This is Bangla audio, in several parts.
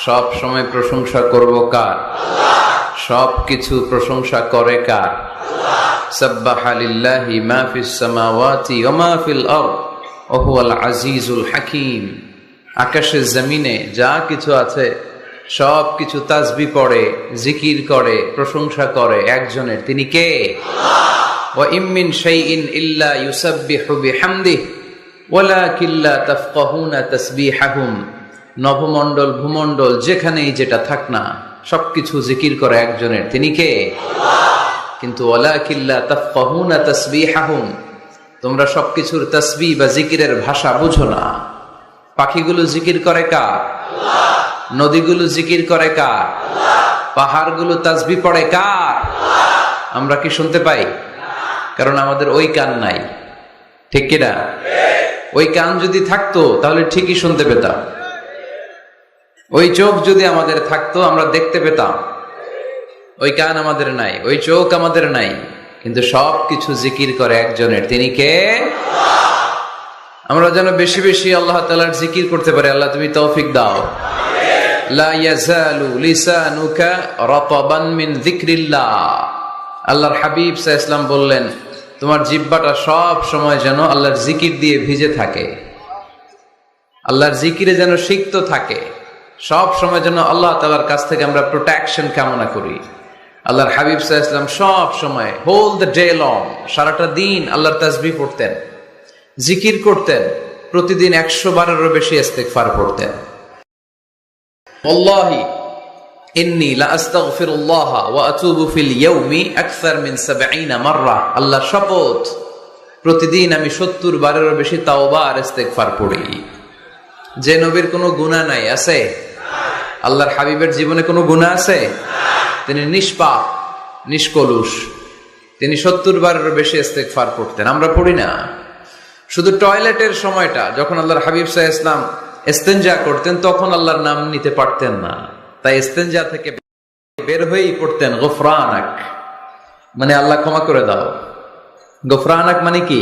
সব সময় প্রশংসা করব কার? সব কিছু প্রশংসা করে কার? সাব্বাহা লিল্লাহি মা ফিস সামাওয়াতি ওয়া মা ফিল আরদ ওয়া হুয়াল আজিজুল হাকীম। আকাশে জমিনে যা কিছু আছে সব কিছু তাসবিহ পড়ে, জিকির করে, প্রশংসা করে একজনের, তিনি কে? ওয়া ইম মিন শাইইন ইল্লা ইউসাব্বিহু বিহামদিহি ওয়ালাকিন লা তাফকাহুনা তাসবিহাহুম। নভমণ্ডল ভূমণ্ডল যেখানেই যেটা থাক না সবকিছু জিকির করে একজনের, তিনি কে? কিন্তু ওয়ালাকিন লা তাফকাহুনা তাসবিহাহুম, তোমরা সবকিছুর তাসবিহ বা জিকিরের ভাষা বুঝো না। পাখিগুলো জিকির করে কার? নদীগুলো জিকির করে কার? পাহাড়গুলো তাসবিহ পড়ে কার? আমরা কি শুনতে পাই? কারণ আমাদের ওই কান নাই, ঠিক কিনা? ওই কান যদি থাকতো তাহলে ঠিকই শুনতে পেতাম। ওই চোখ যদি আমাদের থাকতো আমরা দেখতে পেতাম। ওই কান আমাদের নাই, ওই চোখ আমাদের নাই, কিন্তু সব কিছু জিকির করে একজনের, তিনি কে? আমরা যেন বেশি বেশি আল্লাহ তাআলার জিকির করতে পারি। আল্লাহ তুমি তৌফিক দাও। লা ইয়াজালু লিসানুকা রাতাবান মিন যিকরিল্লাহ। আল্লাহর হাবিব সাল্লাল্লাহু আলাইহি ওয়াসাল্লাম বললেন, তোমার জিহ্বাটা সব সময় যেন আল্লাহর জিকির দিয়ে ভিজে থাকে, আল্লাহর জিকিরে যেন সিক্ত থাকে, সব সময় যেন আল্লাহ তাআলার কাছ থেকে আমরা প্রোটেকশন কামনা করি। আল্লাহর হাবিব সাল্লাল্লাহু আলাইহি ওয়াসাল্লাম সব সময় হোল দ্য ডে লং, সারাটা দিন আল্লাহর তাসবিহ পড়তেন, জিকির করতেন, প্রতিদিন 100 বারেরও বেশি ইস্তিগফার পড়তেন। ওয়াল্লাহি ইন্নী লা আস্তাগফিরুল্লাহ ওয়া আতুবু ফিল ইয়াউমি আকসার মিন 70 মাররা। আল্লাহর শপথ, প্রতিদিন আমি 70 বারেরও বেশি তাওবা আর ইস্তিগফার পড়ি। যে নবীর কোনো গুনাহ নাই, আছে? আল্লাহর হাবিবের জীবনে কোনো গুনাহ আছে? তিনি নিষ্পাপ, নিষ্কলুষ, তিনি 70 বারেরও বেশি ইস্তিগফার পড়তেন। আমরা পড়ি না। শুধু টয়লেটের সময়টা যখন আল্লাহর হাবিব সাল্লাল্লাহু আলাইহি ওয়াসাল্লাম ইস্তেনজা করতেন তখন আল্লাহর নাম নিতে পারতেন না, তাই ইস্তেনজা থেকে বের হয়েই পড়তেন গফরানাক, মানে আল্লাহ ক্ষমা করে দাও। গফরানাক মানে কি?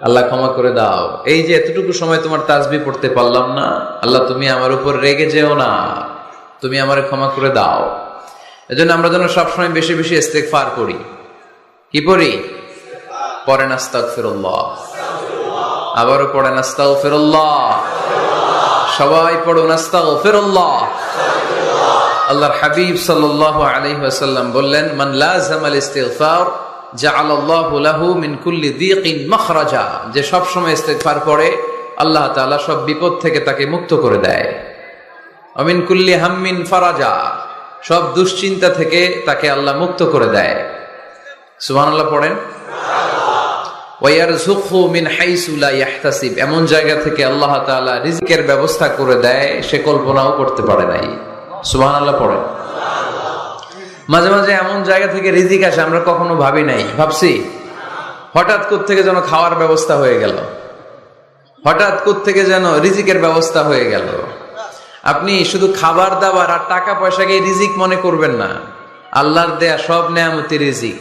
আল্লাহ ক্ষমা করে দাও। এই যে এতটুকু সময় তোমার তাসবিহ পড়তে পারলাম না, আল্লাহ তুমি আমার উপর রেগে যেও না, তুমি আমারে ক্ষমা করে দাও। এজন্য আমরা যেন সবসময় বেশি বেশি ইস্তিগফার করি। কি পড়ি? পড়েন আস্তাগফিরুল্লাহ, আবারও পড়েন আস্তাগফিরুল্লাহ, সবাই পড়ুন আস্তাগফিরুল্লাহ। আল্লাহর হাবিব সাল্লাল্লাহু আলাইহি ওয়াসাল্লাম বললেন, মান লাযামাল ইস্তিগফার জাআলাল্লাহু লাহু মিন কুল্লি যিকিন মাখরাজা। যে সব সময় ইস্তিগফার করে আল্লাহ তাআলা সব বিপদ থেকে তাকে মুক্ত করে দেয়। ওয়া মিন কুল্লি হাম্মিন ফারাজা, সব দুশ্চিন্তা থেকে তাকে আল্লাহ মুক্ত করে দেয়। সুবহানাল্লাহ পড়েন। ওয়া ইয়ারযুকহু মিন হাইসু লা ইয়াহতাসিব, এমন জায়গা থেকে আল্লাহ তাআলা রিজিকের ব্যবস্থা করে দেয় সে কল্পনাও করতে পারে নাই। সুবহানাল্লাহ পড়েন। মাঝে মাঝে এমন জায়গা থেকে রিজিক আসে আমরা কখনো ভাবি নাই, ভাবছি হঠাৎ কোত্থেকে যেন খাওয়ার ব্যবস্থা হয়ে গেল, হঠাৎ কোত্থেকে যেন রিজিকের ব্যবস্থা হয়ে গেল। আপনি শুধু খাবার দাবার আর টাকা পয়সাকে রিজিক মনে করবেন না, আল্লাহর দেয়া সব নেয়ামতি রিজিক।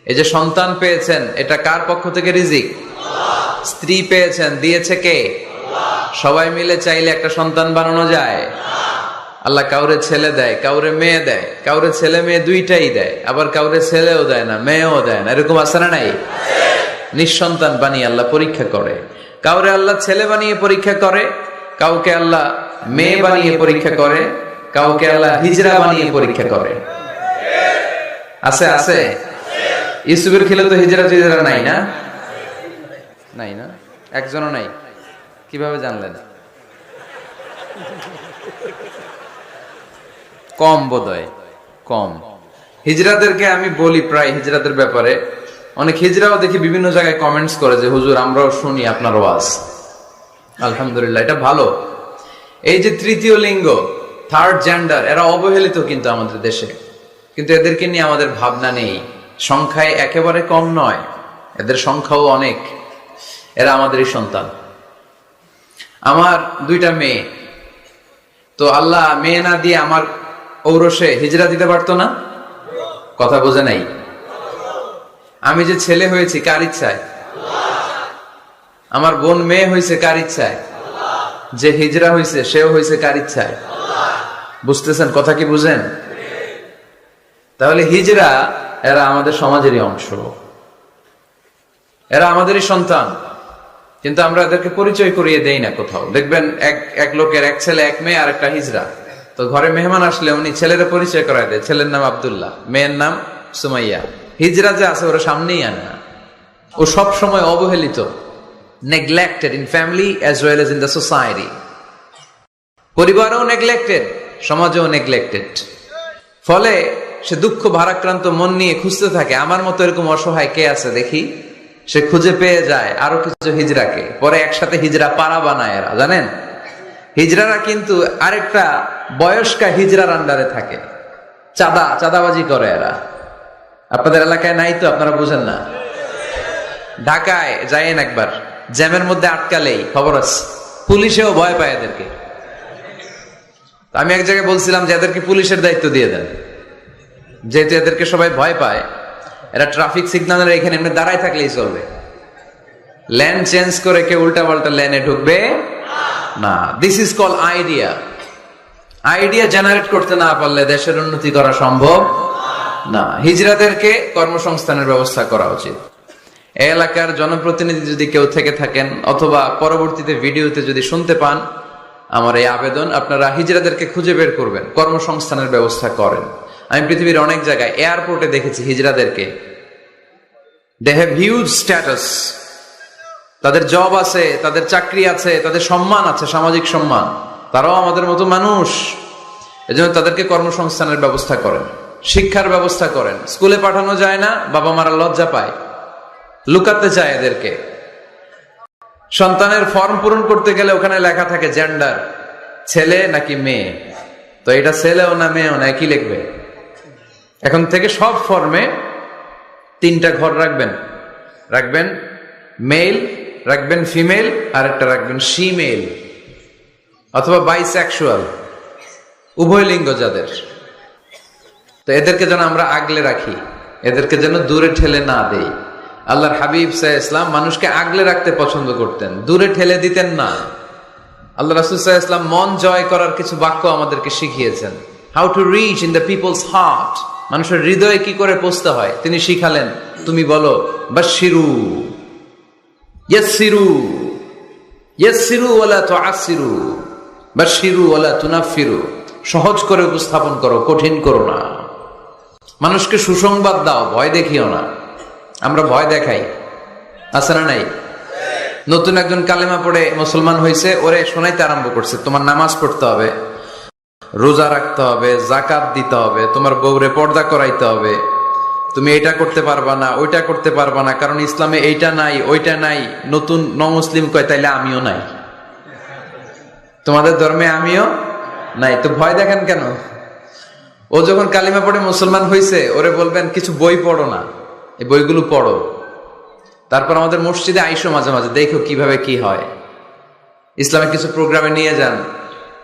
এই যে সন্তান পেয়েছেন, এটা কার পক্ষ থেকে রিজিক? স্ত্রী পেয়েছেন, দিয়েছে কে? সবাই মিলে চাইলে একটা সন্তান বানানো যায়? আল্লাহ কাউরে ছেলে দেয়, কাউরে মেয়ে দেয়, কাউরে ছেলে মেয়ে দুইটাই দেয়, আবার কাউরে ছেলেও দেয় না, মেয়েও দেয় না, এরকম আছে না নাই? নিঃসন্তান বানিয়ে আল্লাহ পরীক্ষা করে। কাউরে আল্লাহ ছেলে বানিয়ে পরীক্ষা করে, কাউকে আল্লাহ মেয়ে বানিয়ে পরীক্ষা করে, কাউকে আল্লাহ হিজরা বানিয়ে পরীক্ষা করে। আছে আছে? ইউসুফের খিলে তো হিজরা টিজরা নাই না? নাই না? একজনও নাই। কিভাবে জানলেন? কম বোধহয়, কম। হিজরাদেরকে আমি বলি প্রায় হিজরাদের ব্যাপারে, অনেক হিজরাও দেখি বিভিন্ন জায়গায় কমেন্টস করে যে হুজুর আমরাও শুনি আপনার ওয়াজ। আলহামদুলিল্লাহ, এটা ভালো। এই যে তৃতীয় লিঙ্গ, থার্ড জেন্ডার, এরা অবহেলিত কিন্তু আমাদের দেশে, কিন্তু এদেরকে নিয়ে আমাদের ভাবনা নেই। সংখ্যায় একেবারে কম নয়, এদের সংখ্যাও অনেক। এরা আমাদেরই সন্তান। আমার 2টা মেয়ে, তো আল্লাহ মেয়ে না দিয়ে আমার ঔরসে হিজরা দিতে পারতো না? কথা বোঝে নাই? আমি যে ছেলে হয়েছি কার ইচ্ছায়? আমার বোন মেয়ে হয়েছে কার ইচ্ছায়? যে হিজরা হয়েছে সেও হয়েছে কার ইচ্ছায়? বুঝতেছেন কথা কি বুঝেন? তাহলে হিজরা এরা আমাদের সমাজেরই অংশ, এরা আমাদেরই সন্তান, কিন্তু আমরা এদেরকে পরিচয় করিয়ে দেই না কোথাও। দেখবেন এক লোকের এক ছেলে এক মেয়ে আর একটা হিজরা, তো ঘরে মেহমান আসলে উনি ছেলের পরিচয় করায় দেয়, ছেলের নাম আব্দুল্লাহ, মেয়ের নাম সুমাইয়া। হিজরা যে আছে ওরা সামনেই আনে না, ও সব সময় অবহেলিত, neglected in family as well as in the society. পরিবারও নেগলেক্টেড, সমাজেও নেগলেক্টেড। ফলে সে দুঃখ ভারাক্রান্ত মন নিয়ে খুঁজতে থাকে, আমার মতো এরকম অসহায় কে আছে দেখি। সে খুঁজে পেয়ে যায় আরো কিছু হিজড়াকে, পরে একসাথে হিজড়া পাড়া বানায় এরা, জানেন? হিজড়ারা কিন্তু আরেকটা বয়স্কা হিজড়ার আন্ডারে থাকে, চাঁদাবাজি করে এরা। আপনাদের এলাকায় নাই তো, আপনারা বুঝেন না। ঢাকায় যাইয়েন একবার, জ্যামের মধ্যে আটকালেই খবর আছে, পুলিশেও ভয় পায় এদেরকে। আমি এক জায়গায় বলছিলাম যে এদেরকে পুলিশের দায়িত্ব দিয়ে দেন, যেহেতু এদেরকে সবাই ভয় পায়। এরা ট্রাফিক সিগন্যালের এখানে এমনি দাঁড়ায় থাকলেই চলবে, লেন চেঞ্জ করে কেউ উল্টা পাল্টা লেনে ঢুকবে না। This is call idea. Idea generate করতে না পারলে দেশের উন্নতি করা সম্ভব না। হিজড়াদেরকে কর্মসংস্থানের ব্যবস্থা করা উচিত। এই এলাকার জনপ্রতিনিধি যদি কেউ থেকে থাকেন, অথবা পরবর্তীতে ভিডিওতে যদি শুনতে পান, আমার এই আবেদন, আপনারা হিজড়াদেরকে খুঁজে বের করবেন, কর্মসংস্থানের ব্যবস্থা করেন। আমি পৃথিবীর অনেক জায়গায় এয়ারপোর্টে দেখেছি হিজড়াদেরকে, দে হ্যাভ হিউজ স্ট্যাটাস, তাদের জব আছে, তাদের চাকরি আছে, তাদের সম্মান আছে, সামাজিক সম্মান। তারাও আমাদের মতো মানুষ, এজন্য তাদেরকে কর্মসংস্থানের ব্যবস্থা করেন, শিক্ষার ব্যবস্থা করেন। স্কুলে পাঠানো যায় না, বাবা মারা লজ্জা পায়, লুকাতে চায় এদেরকে। সন্তানের ফর্ম পূরণ করতে গেলে ওখানে লেখা থাকে জেন্ডার, ছেলে নাকি মেয়ে, তো এটা ছেলেও না মেয়েও না, একই লিখবে। এখন থেকে সব ফর্মে 3টা ঘর রাখবেন মেল, রাখবেন ফিমেল, আর একটা রাখবেন শিমেল অথবা বাইসেক্সুয়াল, উভয় লিঙ্গ যাদের। তো এদেরকে যেন আমরা আগলে রাখি, এদেরকে যেন দূরে ঠেলে না দেই। আল্লাহর হাবিব সাল্লাল্লাহু আলাইহি ওয়াসাল্লাম মানুষকে আগলে রাখতে পছন্দ করতেন, দূরে ঠেলে দিতেন না। আল্লাহ রাসূল সাল্লাল্লাহু আলাইহি ওয়াসাল্লাম মন জয় করার কিছু বাক্য আমাদেরকে শিখিয়েছেন, how to reach in the people's heart, মানুষের হৃদয়ে কি করে পৌঁছতে হয় তিনি শিখালেন। তুমি বলো বাশশিরু, ইয়াসসিরু, ইয়াসসিরু ওয়ালা তুআসসিরু, বাশশিরু ওয়ালা তুনাফফিরু, সহজ করে উপস্থাপন করো, কঠিন করো না। মানুষকে সুসংবাদ দাও, ভয় দেখিও না। আমরা ভয় দেখাই, আছে না নাই? নতুন একজন কালেমা পড়ে মুসলমান হয়েছে, ওরে শোনাইতে আরম্ভ করছে, তোমার নামাজ পড়তে হবে, রোজা রাখতে হবে, যাকাত দিতে হবে, তোমার বউরে পর্দা করাইতে হবে, তুমি এটা করতে পারবা না, ওইটা করতে পারবা না, কারণ ইসলামে এইটা নাই ওইটা নাই। নতুন মুসলিম কয় তাইলে আমিও নাই, তোমাদের ধর্মে আমিও নাই, তো ভয় দেখেন কেন? ও যখন কালিমা পড়ে মুসলমান হয়েছে, ওরে বলবেন কিছু বই পড়ো না, এই বইগুলো পড়ো, তারপর আমাদের মসজিদে আইসো মাঝে মাঝে, দেখো কিভাবে কি হয়। ইসলামের কিছু প্রোগ্রামে নিয়ে যান,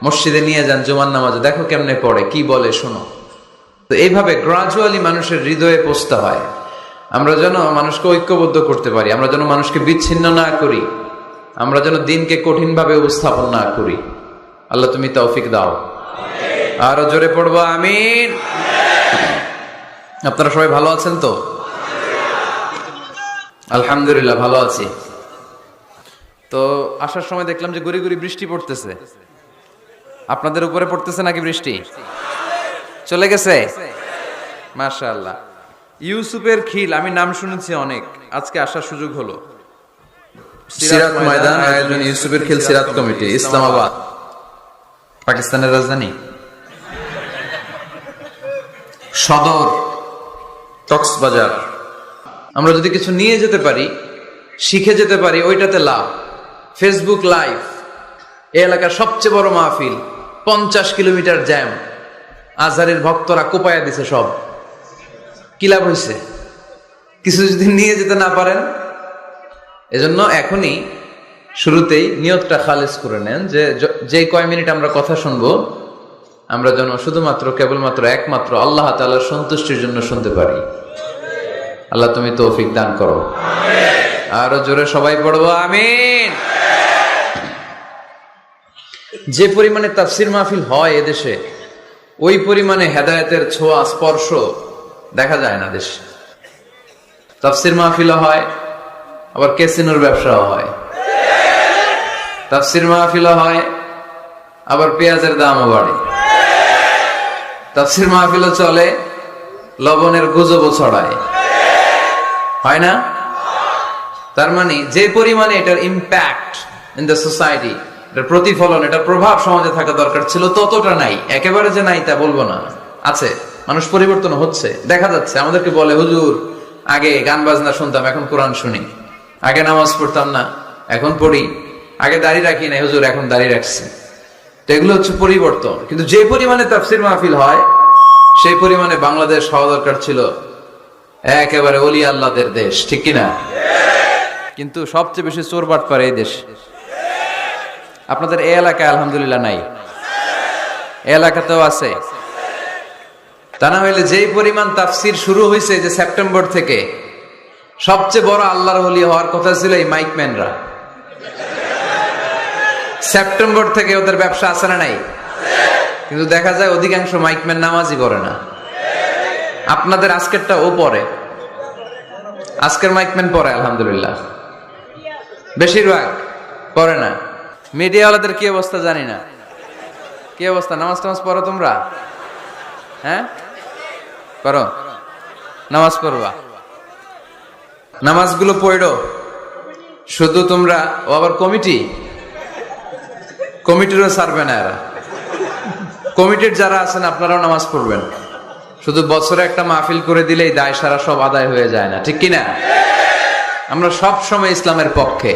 মসজিদে নিয়ে যান, জুমার নামাজে দেখো কেমনে পড়ে, কি বলে শোনো। তো এইভাবে গ্রাজুয়ালি মানুষের হৃদয়ে পৌঁছতে হয়। আমরা যেন মানুষকে ঐক্যবদ্ধ করতে পারি, আমরা যেন মানুষকে বিচ্ছিন্ন না করি, আমরা যেন দিনকে কঠিন ভাবে উপস্থাপন না করি। আল্লাহ তুমি তৌফিক দাও। আরো জোরে পড়বো আমিন। আপনারা সবাই ভালো আছেন তো? আলহামদুলিল্লাহ ভালো আছি। তো আসার সময় দেখলাম যে গুড়ি গুড়ি বৃষ্টি পড়তেছে। আপনাদের উপরে পড়তেছে নাকি বৃষ্টি? চলে গেছে? মাশাআল্লাহ। ইউসুফের খিল, আমি নাম শুনেছি অনেক, আজকে আসার সুযোগ হলো। সিরাত ময়দান আয়োজন ইউসুফের খিল সিরাত কমিটি, ইসলামাবাদ, পাকিস্তানের রাজধানী। সদর কক্সবাজার। আমরা যদি কিছু নিয়ে যেতে পারি, শিখে যেতে পারি, ওইটাতে লাভ। ফেসবুক লাইভ, এই এলাকার সবচেয়ে বড় মাহফিল, 50 কিলোমিটার জ্যাম, আজহারের ভক্তরা কোপায়া দিছে সব। কি লাভ হয়েছে? কিছু যদি নিয়ে যেতে না পারেন। এজন্য এখনই শুরুতেই নিয়তটা খালেস করে নেন যে কয় মিনিট আমরা কথা শুনবো, আমরা যেন শুধুমাত্র কেবলমাত্র একমাত্র আল্লাহ তাআলার সন্তুষ্টির জন্য শুনতে পারি। আল্লাহ তুমি তৌফিক দান করো। আরো জোরে সবাই পড়বো আমিন। যে পরিমাণে তাফসির মাহফিল হয় এদেশে, ওই পরিমাণে হেদায়েতের ছোঁয়া স্পর্শ দেখা যায় না দেশে। তাফসির মাহফিলও হয়, আবার ক্যাসিনোর ব্যবসাও হয়। তাফসির মাহফিলও হয়, আবার পেঁয়াজের দামও বাড়ে। তাফসির মাহফিলও চলে, লবণের গুজবও ছড়ায়, হয় না? তার মানে যে পরিমাণে এটার ইম্প্যাক্ট ইন দ্য সোসাইটি, এটার প্রতিফলন, এটার প্রভাব সমাজে থাকা দরকার ছিল, ততটা নাই। একেবারে যে নাই তা বলবো না, আছে। মানুষ পরিবর্তন হচ্ছে, দেখা যাচ্ছে। আমাদেরকে বলে, হুজুর আগে গান বাজনা শুনতাম, এখন কোরআন শুনি। আগে নামাজ পড়তাম না, এখন পড়ি। আগে দাড়ি রাখি না, হুজুর এখন দাড়ি রাখছি। তো এগুলো হচ্ছে পরিবর্তন। কিন্তু যে পরিমাণে তাফসির মাহফিল হয়, সেই পরিমাণে বাংলাদেশ হওয়া দরকার ছিল একেবারে ওলি আল্লাহদের দেশ, ঠিক কিনা? কিন্তু সবচেয়ে বেশি চোর বাটপার এই দেশ। আপনাদের এই এলাকায় আলহামদুলিল্লাহ নাই, এই এলাকাতেও আছে। তা না হইলে যেই পরিমাণ তাফসির শুরু হয়েছে যে সেপ্টেম্বর থেকে, সবচেয়ে বড় আল্লাহর ওলি হওয়ার কথা ছিল এই মাইকম্যানরা। সেপ্টেম্বর থেকে ওদের ব্যবসা আছে না নাই? কিন্তু দেখা যায় অধিকাংশ মাইকম্যান নামাজই করে না। আপনাদের আজকেরটা ও পরে, আজকের মাইকম্যান পরে আলহামদুলিল্লাহ, বেশিরভাগ পরে না। মিডিয়াওয়ালাদের কি অবস্থা জানি না, কি অবস্থা? নামাজ টামাজ পড়ো তোমরা? হ্যাঁ পড়ো, নামাজ পড়বা, নামাজগুলো পড়ো। শুধু তোমরা, ও আবার কমিটিরও ছাড়বে না এরা। কমিটির যারা আছেন আপনারাও নামাজ পড়বেন। শুধু বছরে একটা মাহফিল করে দিলেই দায় সারা সব আদায় হয়ে যায় না, ঠিক কিনা? আমরা সব সময় ইসলামের পক্ষে,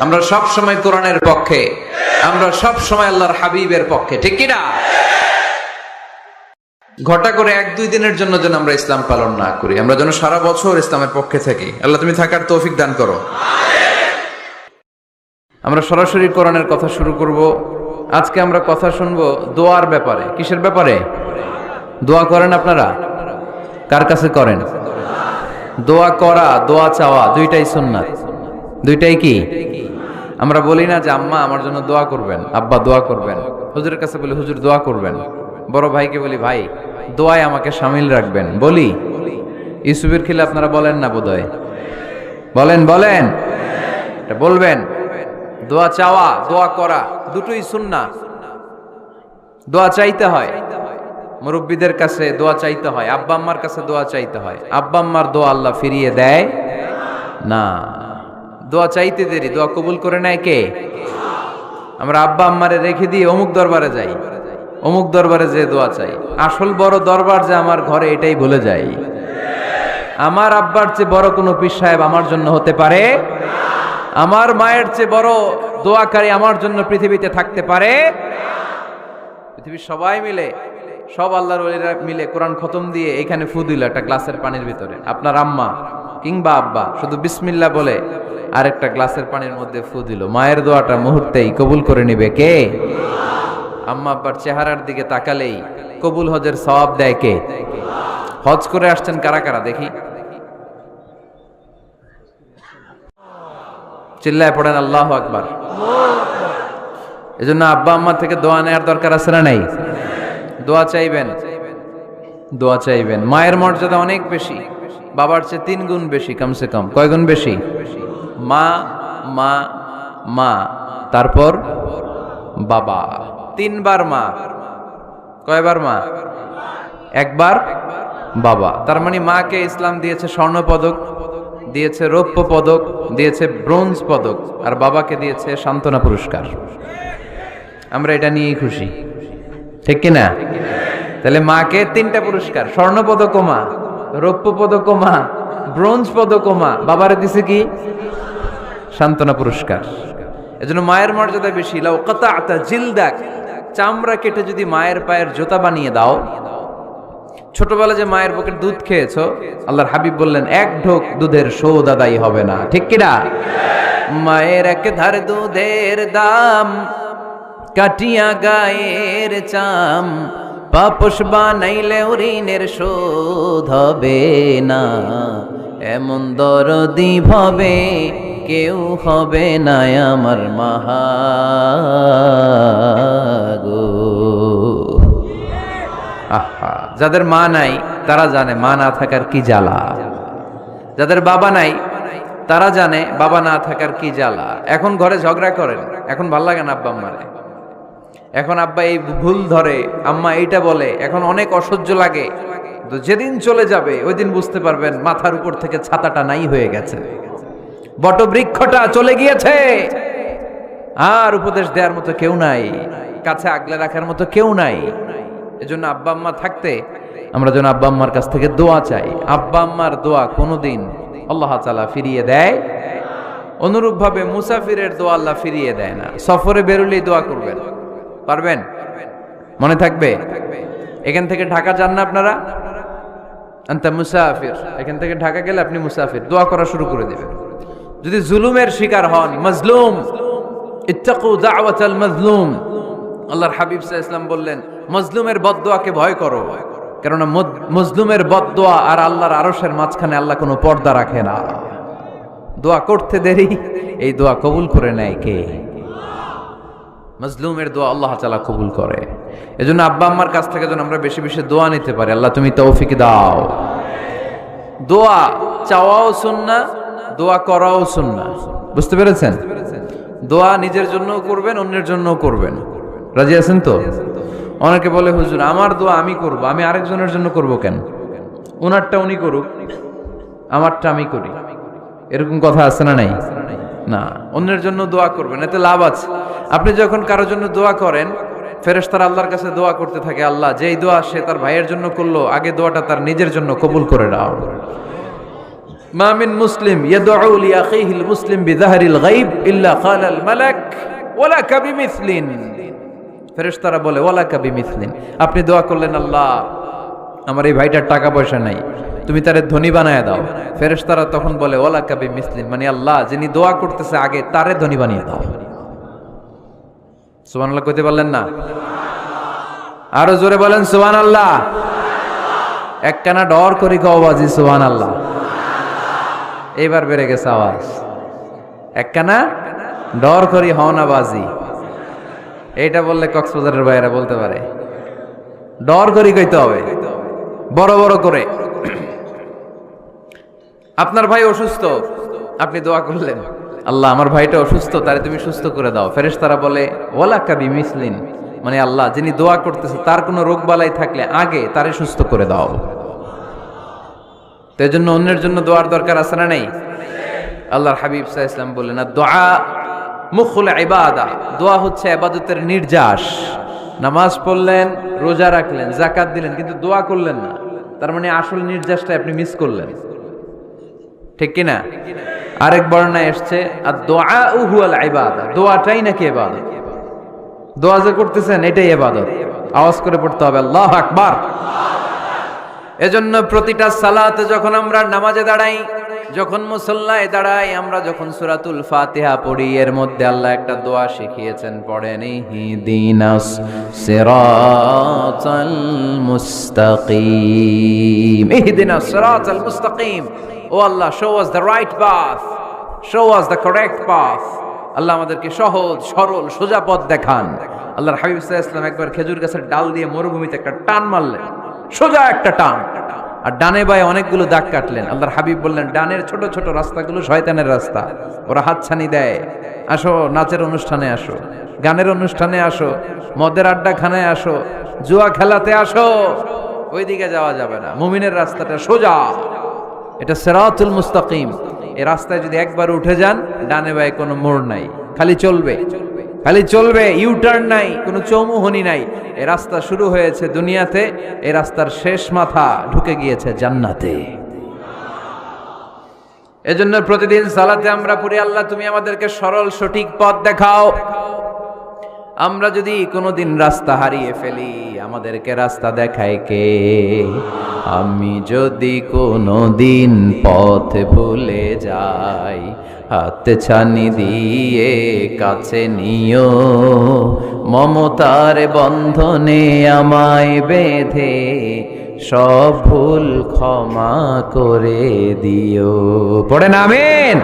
আমরা সব সময় কোরআনের পক্ষে, আমরা সব সময় আল্লাহর হাবিবের পক্ষে, ঠিক কিনা? ঘটা করে 1-2 দিনের জন্য যেন আমরা ইসলাম পালন না করি, আমরা যেন সারা বছর ইসলামের পক্ষে থাকি। আল্লাহ তুমি থাকার তৌফিক দান করো। আমরা সরাসরি কোরআনের কথা শুরু করব। আজকে আমরা কথা শুনবো দোয়ার ব্যাপারে। কিসের ব্যাপারে? দোয়া করেন আপনারা? কার কাছে করেন? দোয়া করা, দোয়া চাওয়া দুইটাই সুন্নাত। দুইটাই কি? আমরা বলি না যে আম্মা আমার জন্য দোয়া করবেন, আব্বা দোয়া করবেন। হুজুরের কাছে বলি হুজুর দোয়া করবেন। বড় ভাইকে বলি ভাই দোয়ায় আমাকে শামিল রাখবেন। বলি ইউসুফের খিলে আপনারা বলেন না বোধহয়? বলেন এটা বলবেন। দোয়া চাওয়া, দোয়া করা দুটোই সুন্নাহ। দোয়া চাইতে হয়, মুরব্বীদের কাছে দোয়া চাইতে হয়, আব্বা আম্মার কাছে দোয়া চাইতে হয়। আব্বা আম্মার দোয়া আল্লাহ ফিরিয়ে দেয় না। দোয়া চাইতে দেরি, দোয়া কবুল করে নেয় কে? আমরা আব্বা আম্মারে রেখে দিয়ে অমুক দরবারে যাই, অমুক দরবারে যে দোয়া চাই। আসল বড় দরবার যে আমার ঘরে, এটাই ভুলে যাই। আমার আব্বার চেয়ে বড় কোনো পীর সাহেব আমার জন্য হতে পারে? আমার মায়ের চেয়ে বড় দোয়াকারী আমার জন্য পৃথিবীতে থাকতে পারে? পৃথিবীর সবাই মিলে, সব আল্লাহর ওলিরা মিলে কোরআন খতম দিয়ে এখানে ফু দিল একটা গ্লাসের পানির ভিতরে। আপনার আম্মা কিংবা আব্বা শুধু বিসমিল্লাহ বলে আরেকটা গ্লাসের পানির মধ্যে ফু দিল। মায়ের দোয়াটা মুহূর্তেই কবুল করে নিবে কে? আম্মা আব্বার চেহারার দিকে তাকালেই কবুল হজের সওয়াব দেয় কে? হজ করে আসছেন কারা কারা দেখি? চিল্লায় পড়েন আল্লাহু আকবার। এজন্য আব্বা আম্মা থেকে দোয়া নেওয়ার দরকার আছে না নাই? দোয়া চাইবেন, দোয়া চাইবেন। মায়ের মর্যাদা অনেক বেশি, বাবার চেয়ে 3 গুণ বেশি, কমসে কম। কয় গুণ বেশি? মা মা মা, তারপর বাবা। 3 বার মা। কয়বার মা? 1 বার বাবা। তার মানে মাকে ইসলাম দিয়েছে স্বর্ণ পদক, দিয়েছে রৌপ্য পদক, দিয়েছে ব্রোঞ্জ পদক, আর বাবাকে দিয়েছে সান্ত্বনা পুরস্কার। আমরা এটা নিয়েই খুশি, ঠিক কিনা? তাহলে মাকে 3টা পুরস্কার, স্বর্ণ পদক মা, রৌপ্য পদক মা, ব্রোঞ্জ পদক মা, বাবারে দিছে কি? সান্ত্বনা পুরস্কার। এজন্য মায়ের মর্যাদা বেশি। লাউ কাতাআতা জিলদাক, চামড়া কেটে যদি মায়ের পায়ের জুতা বানিয়ে দাও। ছোটবেলা যে মায়ের বুকের দুধ খেয়েছো, আল্লাহর হাবিব বললেন 1 ঢোক দুধের শোধ আদায় হবে না, ঠিক কিনা? মায়ের 1 ধার দুধের দাম, কাটিয়া গায়ের চাম, পাপস বানাইলে ঋণের শোধ হবে না। এমন দরদি ভাবে কেউ হবে না আমার মাহাগো। যাদের মা নাই তারা জানে মা না থাকার কি জ্বালা, যাদের বাবা নাই তারা জানে বাবা না থাকার কি জ্বালা। এখন ঘরে ঝগড়া করেন, এখন ভাল লাগে না আব্বা আম্মারে, এখন আব্বা এই ভুল ধরে, আম্মা এইটা বলে, এখন অনেক অসহ্য লাগে। তো যেদিন চলে যাবে ওই দিন বুঝতে পারবেন মাথার উপর থেকে ছাতাটা নাই হয়ে গেছে, বটবৃক্ষটা চলে গিয়েছে, আর উপদেশ দেওয়ার মতো কেউ নাই, কাছে আগলে রাখার মতো কেউ নাই। এজন্য আব্বা আম্মা থাকতে আমরা যেন আব্বা আম্মার কাছ থেকে দোয়া চাই। আব্বা আম্মার দোয়া কোনোদিন আল্লাহ তাআলা ফিরিয়ে দেয়, অনুরূপ ভাবে মুসাফিরের দোয়া আল্লাহ ফিরিয়ে দেয় না। সফরে বেরোলেই দোয়া করবেন, পারবেন? মনে থাকবে? এখান থেকে ঢাকা যান না আপনারা, আনতা মুসাফির, এখান থেকে ঢাকা গেলে আপনি মুসাফির, দোয়া করা শুরু করে দিবেন। যদি জুলুমের শিকার হন, মাজলুম, ইত্তাকু দাওয়াতাল মাজলুম, আল্লাহর হাবিব সাল্লাল্লাহু আলাইহি ওয়াসাল্লাম বললেন মাজলুমের বদদোয়াকে ভয় করো, কারণ মাজলুমের বদদোয়া আর আল্লাহর আরশের মাঝখানে আল্লাহ কোনো পর্দা রাখে না। দোয়া করতে দেরি, এই দোয়া কবুল করে নেয় কে? মাজলুমের দোয়া আল্লাহ তাআলা কবুল করে। এজন্য আব্বা আম্মার কাছ থেকে যেন আমরা বেশি বেশি দোয়া নিতে পারি। আল্লাহ তুমি তৌফিক দাও। দোয়া চাওয়াও সুন্নাহ, দোয়া করাও সুন্নাহ। বুঝতে পেরেছেন? দোয়া নিজের জন্যও করবেন, অন্যের জন্যও করবেন। রাজি আছেন তো? অনেকে বলে হুজুর আমার দোয়া আমি করব, আমি আরেকজনের জন্য করব কেন? ওনারটা উনি করুক, আমারটা আমি করি, এরকম কথা আছে না নাই? না, অন্যের জন্য দোয়া করবেন, এতে লাভ আছে। আপনি যখন কারোর জন্য দোয়া করেন, ফেরেশতারা আল্লাহর কাছে দোয়া করতে থাকে, আল্লাহ যেই দোয়া সে তার ভাইয়ের জন্য করলো, আগে দোয়াটা তার নিজের জন্য কবুল করে দাও। মা মিন মুসলিম ইয়াদউ লি আখিহিল মুসলিম বিযাহরিল গায়ব ইল্লা ক্বালাল মালাক ওয়ালাকা বিমিসলিন। ফেরেশতারা বলে ওয়ালাকা বিমিসলিন, আপনি দোয়া করলেন আল্লাহ আমার এই ভাইটার টাকা পয়সা নাই, তুমি তারে ধনী বানায় দাও। ফেরেশতারা তখন বলে ওয়ালাকা বিমিসলিন, মানে আল্লাহ যিনি দোয়া করতেছে আগে তারে ধনী বানিয়ে দাও। সুবহানাল্লাহ কইতে পারলেন না? আরো জোরে বলেন সুবহানাল্লাহ। একখানা ডর করি কওবাজি সুবহানাল্লাহ। এবার বেড়ে গেছে আওয়াজ। একখানা ডর করি হওনাবাজি, এইটা বললে কক্সবাজারের ভাইয়েরা বলতে পারে। ডর করি কইতে হবে বড় বড় করে। আপনার ভাই অসুস্থ, আপনি দোয়া করলেন আল্লাহ আমার ভাইটা অসুস্থ, তারে তুমি সুস্থ করে দাও। ফেরেশতারা বলে ওয়ালাকা বিমিসলিন, মানে আল্লাহ যিনি দোয়া করতেছে তার কোনো রোগ বালাই থাকলে আগে তারে সুস্থ করে দাও। তো এজন্য অন্যের জন্য দোয়ার দরকার আছে না নাই? আল্লাহর হাবিব সাল্লাল্লাহু আলাইহি ওয়াসাল্লাম বললেন দোয়া মুখুল ইবাদা, দোয়া হচ্ছে ইবাদতের নির্যাস। নামাজ পড়লেন, রোজা রাখলেন, যাকাত দিলেন, কিন্তু দোয়া করলেন না, তার মানে আসল নির্যাসটা আপনি মিস করলেন, ঠিক কি না? আরেক বর্ণনায় এসেছে আর দোয়া হুয়াল ইবাদা, দোয়াটাই নাকি ইবাদত। দোয়া যে করতেছেন এটাই ইবাদত। আওয়াজ করে পড়তে হবে আল্লাহু আকবার। এজন্য প্রতিটা সালাতে যখন আমরা নামাজে দাঁড়াই, যখন মুসল্লায় দাঁড়াই, আমরা যখন সূরাতুল ফাতিহা পড়ি, এর মধ্যে আল্লাহ একটা দোয়া শিখিয়েছেন, পড়েন ইহদিনাস সিরাতাল মুস্তাকিম। ইহদিনাস সিরাতাল মুস্তাকিম, ও আল্লাহ show us the right path, show us the correct path। আল্লাহ আমাদেরকে সহজ সরল সোজা পথ দেখান। আল্লাহর হাবিব সাল্লাল্লাহু আলাইহি ওয়াসাল্লাম একবার খেজুর গাছের ডাল দিয়ে মরুভূমিতে একটা টান মারলেন, সোজা একটা টান, আর ডানে বায়ে অনেকগুলো দাগ কাটলেন। আল্লাহর হাবিব বললেন ডানের ছোট ছোট রাস্তাগুলো শয়তানের রাস্তা, ওরা হাতছানি দেয়। আসো নাচের অনুষ্ঠানে আসো, গানের অনুষ্ঠানে আসো, মদের আড্ডাখানায় আসো, জুয়া খেলাতে আসো, ওইদিকে যাওয়া যাবে না। মুমিনের রাস্তাটা সোজা, এটা সিরাতুল মুস্তাকিম। এই রাস্তায় যদি একবার উঠে যান, ডানে বায়ে কোনো মোড় নাই, খালি চলবে, খালি চলবে, ইউটার্ন নাই, কোনো চৌমুহনী নাই। এই রাস্তা শুরু হয়েছে দুনিয়াতে, এই রাস্তার শেষ মাথা ঢুকে গিয়েছে জান্নাতে। এজন্য প্রতিদিন সালাতে আমরা পড়ি আল্লাহ তুমি আমাদেরকে সরল সঠিক পথ দেখাও। আমরা যদি কোনোদিন রাস্তা হারিয়ে ফেলি, আমাদেরকে রাস্তা দেখায় কে? আমি যদি কোনোদিন পথ ভুলে যাই, হাতে ছানি দিয়ে কাছে নিও, মমতার বন্ধনে আমায় বেঁধে সব ভুল ক্ষমা করে দিও। পড়েন আমিন।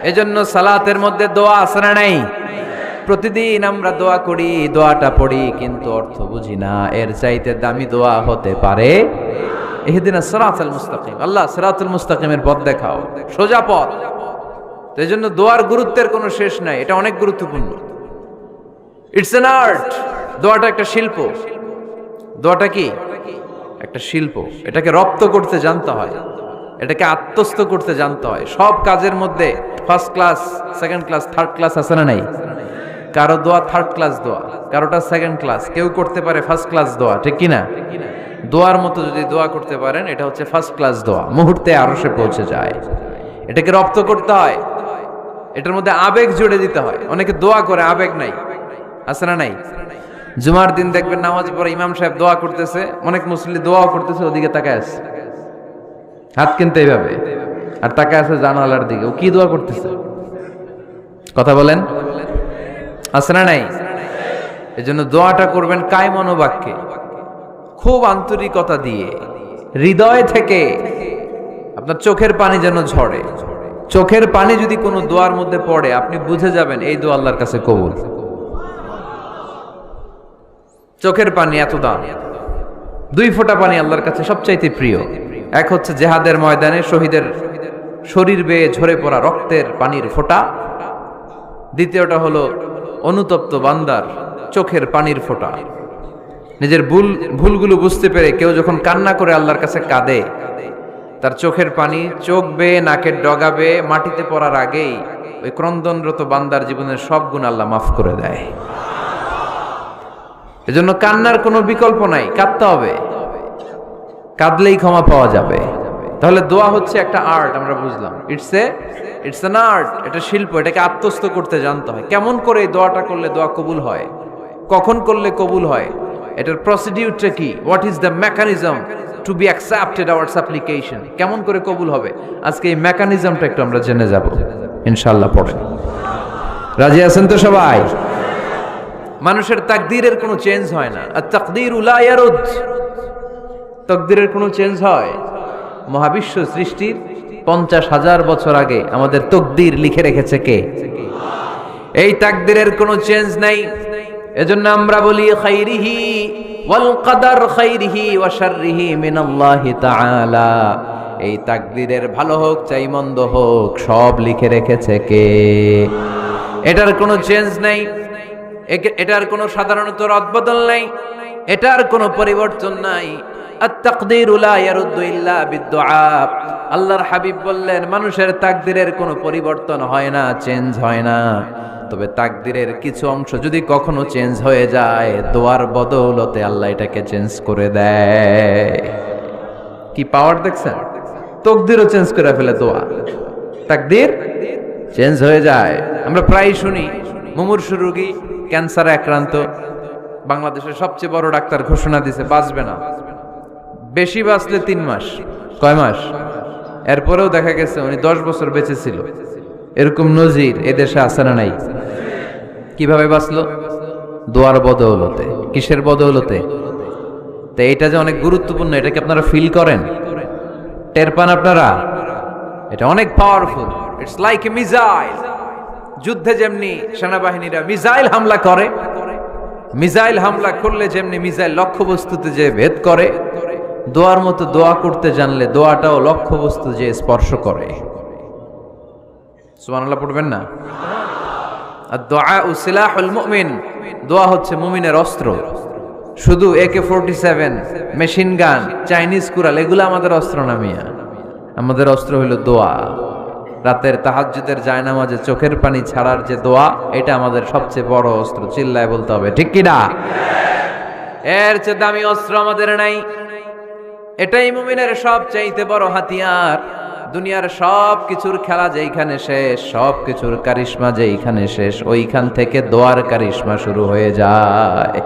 এজন্য সালাতের মধ্যে দোয়া আছে না নাই? প্রতিদিন আমরা দোয়া করি, দোয়াটা পড়ি, কিন্তু অর্থ বুঝি না। এর চাইতে দামি দোয়া হতে পারে? ইহদিনাস সিরাতাল মুস্তাকিম, আল্লাহ সিরাতুল মুস্তাকিমের পথ দেখাও, সোজা পথ। তো এই জন্য দোয়ার গুরুত্বের কোনো শেষ নাই, এটা অনেক গুরুত্বপূর্ণ। It's an art. দোয়াটা একটা শিল্প। দোয়াটা কি? একটা শিল্প। এটাকে রপ্ত করতে জানতে হয়, এটাকে আত্মস্থ করতে জানতে হয়। সব কাজের মধ্যে first class, second class, third class আছে না নাই? কারো দোয়া থার্ড ক্লাস দোয়া, কারোটা সেকেন্ড ক্লাস, কেউ করতে পারে ফার্স্ট ক্লাস দোয়া, ঠিক কিনা? দোয়ার মতো যদি দোয়া করতে পারেন, এটা হচ্ছে ফার্স্ট ক্লাস দোয়া, মুহূর্তে আরশে পৌঁছে যায়। এটাকে রপ্ত করতে হয়, এটার মধ্যে আবেগ জুড়ে দিতে হয়। অনেকে দোয়া করে আবেগ নাই, আছে না নাই? জুমার দিন দেখবেন নামাজ পড়ে ইমাম সাহেব দোয়া করতেছে, অনেক মুসল্লি দোয়াও করতেছে, ওদিকে তাকায় আছে, হাত কিনতে এইভাবে, আর তাকায় আছে জানালার দিকে। ও কি দোয়া করতেছে? কথা বলেন, আছে না নাই? এজন্য দোয়াটা করবেন কায় মনোবাক্যে, খুব আন্তরিকতা দিয়ে, হৃদয় থেকে। আপনার চোখের পানি যেন ঝরে। চোখের পানি যদি কোনো দোয়ার মধ্যে পড়ে, আপনি বুঝে যাবেন এই দোয়া আল্লাহর কাছে কবুল। চোখের পানি এত দাম। দুই ফোঁটা পানি আল্লাহর কাছে সবচাইতে প্রিয়। এক হচ্ছে জেহাদের ময়দানে শহীদের শরীর বেয়ে ঝরে পড়া রক্তের পানির ফোঁটা। দ্বিতীয়টা হলো অনুতপ্ত বান্দার চোখের পানির ফোঁটা। নিজের ভুলগুলো বুঝতে পেরে কেউ যখন কান্না করে আল্লাহর কাছে কাঁদে, তার চোখের পানি চোখ বেয়ে নাকের ডগা বেয়ে মাটিতে পড়ার আগেই ওই ক্রন্দনরত বান্দার জীবনের সব গুণ আল্লাহ মাফ করে দেয়। এজন্য কান্নার কোনো বিকল্প নাই, কাঁদতে হবে, কাঁদলেই ক্ষমা পাওয়া যাবে। তাহলে দোয়া হচ্ছে একটা আর্ট, আমরা বুঝলাম। ইটস অ্যান আর্ট, এটা শিল্প। এটাকে আত্মস্থ করতে জানতে হয়। কেমন করে এই দোয়াটা করলে দোয়া কবুল হয়, কখন করলে কবুল হয়, এটার প্রসিডিউরটা কি, what is the mechanism two be accepted hour সাপ্লিকেশন, কেমন করে কবুল হবে, আজকে এই মেকানিজমটা একটু আমরা জেনে যাব ইনশাআল্লাহ। পড়ে রাজি আছেন তো সবাই? মানুষের তাকদীরের কোনো চেঞ্জ হয় না। আর তাকদীরু লা ইয়ারুদ, তাকদীরের কোনো চেঞ্জ হয়? মহাবিশ্ব সৃষ্টির 50,000 বছর আগে আমাদের তাকদীর লিখে রেখেছে কে? এই তাকদীরের কোনো চেঞ্জ নাই। এজন্য আমরা বলি খাইরিহি ওয়াল কদর, খাইরিহি ওয়া শাররিহি মিনাল্লাহি তাআলা। এই তাকদীরের ভালো হোক চাই মন্দ হোক, সব লিখে রেখেছে কে? এটার কোনো চেঞ্জ নাই, এটার কোনো সাধারণত রদবদল নাই, এটার কোনো পরিবর্তন নাই। আত-তাকদীরু লা ইয়ারুদ্দু ইল্লা বিদ-দুআ। আল্লাহর হাবিব বললেন, মানুষের তাকদীরের কোনো পরিবর্তন হয় না, চেঞ্জ হয় না। তবে তাকদীরের কিছু অংশ যদি কখনো চেঞ্জ হয়ে যায়, দোয়ার বদৌলতে আল্লাহ এটাকে চেঞ্জ করে দেয়। কি পাওয়ার দেখছেন? তাকদীরও চেঞ্জ করে ফেলে দোয়া, তাকদীর চেঞ্জ হয়ে যায়। আমরা প্রায় শুনি মুমূর্ষু রোগী, ক্যান্সারে আক্রান্ত, বাংলাদেশের সবচেয়ে বড় ডাক্তার ঘোষণা দিছে বাঁচবে না, বেশি বাঁচলে 3 মাস। কয় মাস? এরপরেও দেখা গেছে উনি 10 বছর বেঁচে ছিল। এরকম নজির এদেশে আছে না নাই? কিভাবে বাঁচলো? দোয়ার বদৌলতে। কিসের বদৌলতে? তো এটা যে অনেক গুরুত্বপূর্ণ, এটাকে আপনারা ফিল করেন, টের পান আপনারা? এটা অনেক powerful. It's like a missile. যুদ্ধে যেমনি সেনাবাহিনীরা মিসাইল হামলা করে, মিসাইল হামলা করলে যেমনি মিসাইল লক্ষ্যবস্তুতে যে ভেদ করে, দোয়ার মতো দোয়া করতে জানলে দোয়াটাও লক্ষ্যবস্তু যে স্পর্শ করে। সুবহানাল্লাহ পড়বেন না? আদ-দুআউ সিলাহুল মুমিন। দোয়া হচ্ছে মুমিনের অস্ত্র। শুধু AK-47, machine gun, Chinese Corel এগুলো আমাদের অস্ত্র না মিয়া। আমাদের অস্ত্র হলো দোয়া। রাতের তাহাজ্জুদের জায়নামাজে চোখের পানি ছাড়ার যে দোয়া, এটা আমাদের সবচেয়ে বড় অস্ত্র। চিল্লায় বলতে হবে, ঠিক কি না? এর চেয়ে দামি অস্ত্র আমাদের নাই। এটাই মুমিনের সবচাইতে বড় হাতিয়ার। দুনিয়ার সব কিছুর খেলা যেইখানে শেষ, সব কিছুর কারিশমা যেইখানে শেষ, ওইখান থেকে দোয়ার কারিশমা শুরু হয়ে যায়।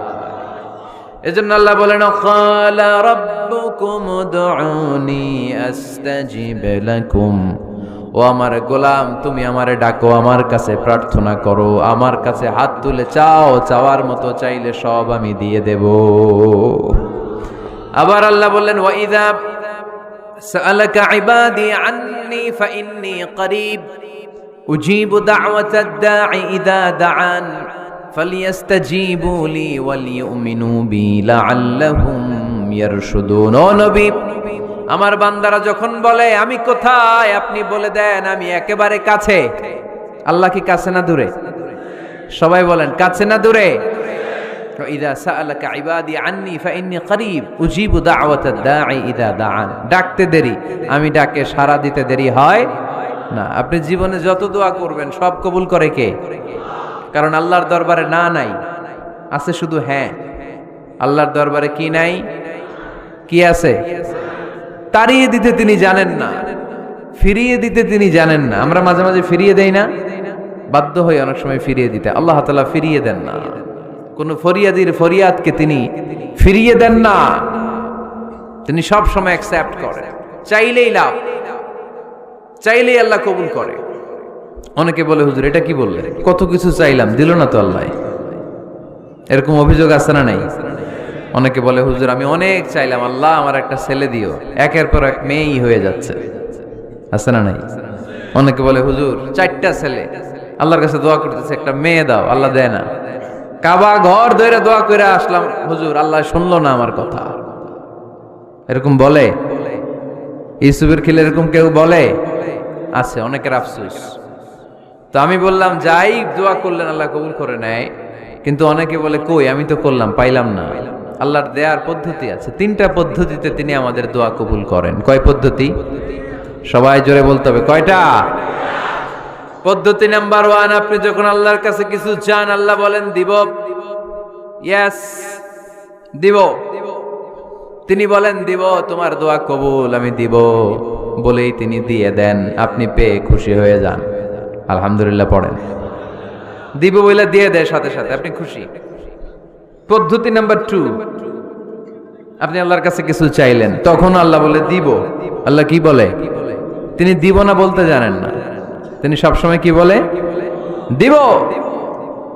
এজন্য আল্লাহ বলেন, ক্বালা রাব্বুকুম উদউনি আস্তাজিব লাকুম। ও আমার গোলাম, তুমি আমারে ডাকো, আমার কাছে প্রার্থনা করো, আমার কাছে হাত তুলে চাও, চাওয়ার মতো চাইলে সব আমি দিয়ে দেব। আবার আল্লাহ বললেন, ওয়া ইযা সাআলাকা ইবাদি আন্নী ফাইন্নী করিব উজিবু দাওয়াতাদ দাঈ ইযা দাআন। ফালিয়াস্তাজিবু লি ওয়ালিউমিনু বি লাআল্লাহুম ইয়ারশুদুন। ও নবী, আমার বান্দারা যখন বলে আমি কোথায়, আপনি বলে দেন আমি একেবারে কাছে। আল্লাহ কি কাছে না দূরে? সবাই বলেন কাছে না দূরে? ইযা সাআলাকা ইবাদি আন্নী ফাইন্নী করিব উজিবু দাওয়াতাদ দাঈ ইযা দাআন। ডাকতে দেরি, আমি ডাকে সাড়া দিতে দেরি হয় না। আপনি জীবনে যত দোয়া করবেন সব কবুল করে কে? কারণ আল্লাহর দরবারে না নাই, আছে শুধু হ্যাঁ। আল্লাহর দরবারে কি নাই? কি আছে? তাড়িয়ে দিতে তিনি জানেন না, ফিরিয়ে দিতে তিনি জানেন না। আমরা মাঝে মাঝে ফিরিয়ে দেই না, বাধ্য হয়ে অনেক সময় ফিরিয়ে দিতে। আল্লাহ তাআলা ফিরিয়ে দেন না, কোন ফরিয়াদির ফরিয়াদকে তিনি ফিরিয়ে দেন না। তিনি সব সময় অ্যাকসেপ্ট করেন। চাইলেই লাভ, চাইলেই আল্লাহ কবুল করে। অনেকে বলে হুজুর এটা কি বললেন, কত কিছু চাইলাম দিল না তো আল্লাহ। এরকম অভিযোগ আছে না নাই? অনেকে বলে হুজুর আমি অনেক চাইলাম, আল্লাহ আমার একটা ছেলে দিও, একের পর এক মেয়েই হয়ে যাচ্ছে। আছে না নাই? অনেকে বলে হুজুর 4টা ছেলে, আল্লাহর কাছে দোয়া করতেছে একটা মেয়ে দাও, আল্লাহ দেয় না। কাবা ঘর ধরে দোয়া করে আসলাম, হুজুর আল্লাহ শুনলো না আমার কথা। এরকম বলে? ইউসুফের খিলে এরকম কেউ বলে? আছে, অনেকের আফসোস। তো আমি বললাম যাই দোয়া করলেন আল্লাহ কবুল করে নেয়, কিন্তু অনেকে বলে কই আমি তো করলাম পাইলাম না। আল্লাহর দেয়ার পদ্ধতি আছে, 3টা পদ্ধতিতে তিনি আমাদের দোয়া কবুল করেন। কয় পদ্ধতি? সবাই জোরে বলতে হবে, কয়টা? পদ্ধতি নাম্বার 1, আপনি যখন আল্লাহর কাছে কিছু চান আল্লাহ বলেন দিব, ইয়েস দিব। তিনি বলেন দিব, তোমার দোয়া কবুল, আমি দিব বলেই তিনি দিয়ে দেন। আপনি পেয়ে খুশি হয়ে যান, আলহামদুলিল্লাহ পড়েন। দিব বলে দিয়ে দেয় সাথে সাথে, আপনি খুশি। পদ্ধতি নাম্বার 2, আপনি আল্লাহর কাছে কিছু চাইলেন, তখন আল্লাহ বলে দিব। আল্লাহ কি বলে? তিনি দিব না বলতে জানেন না, তিনি সবসময় কি বলে? দিব।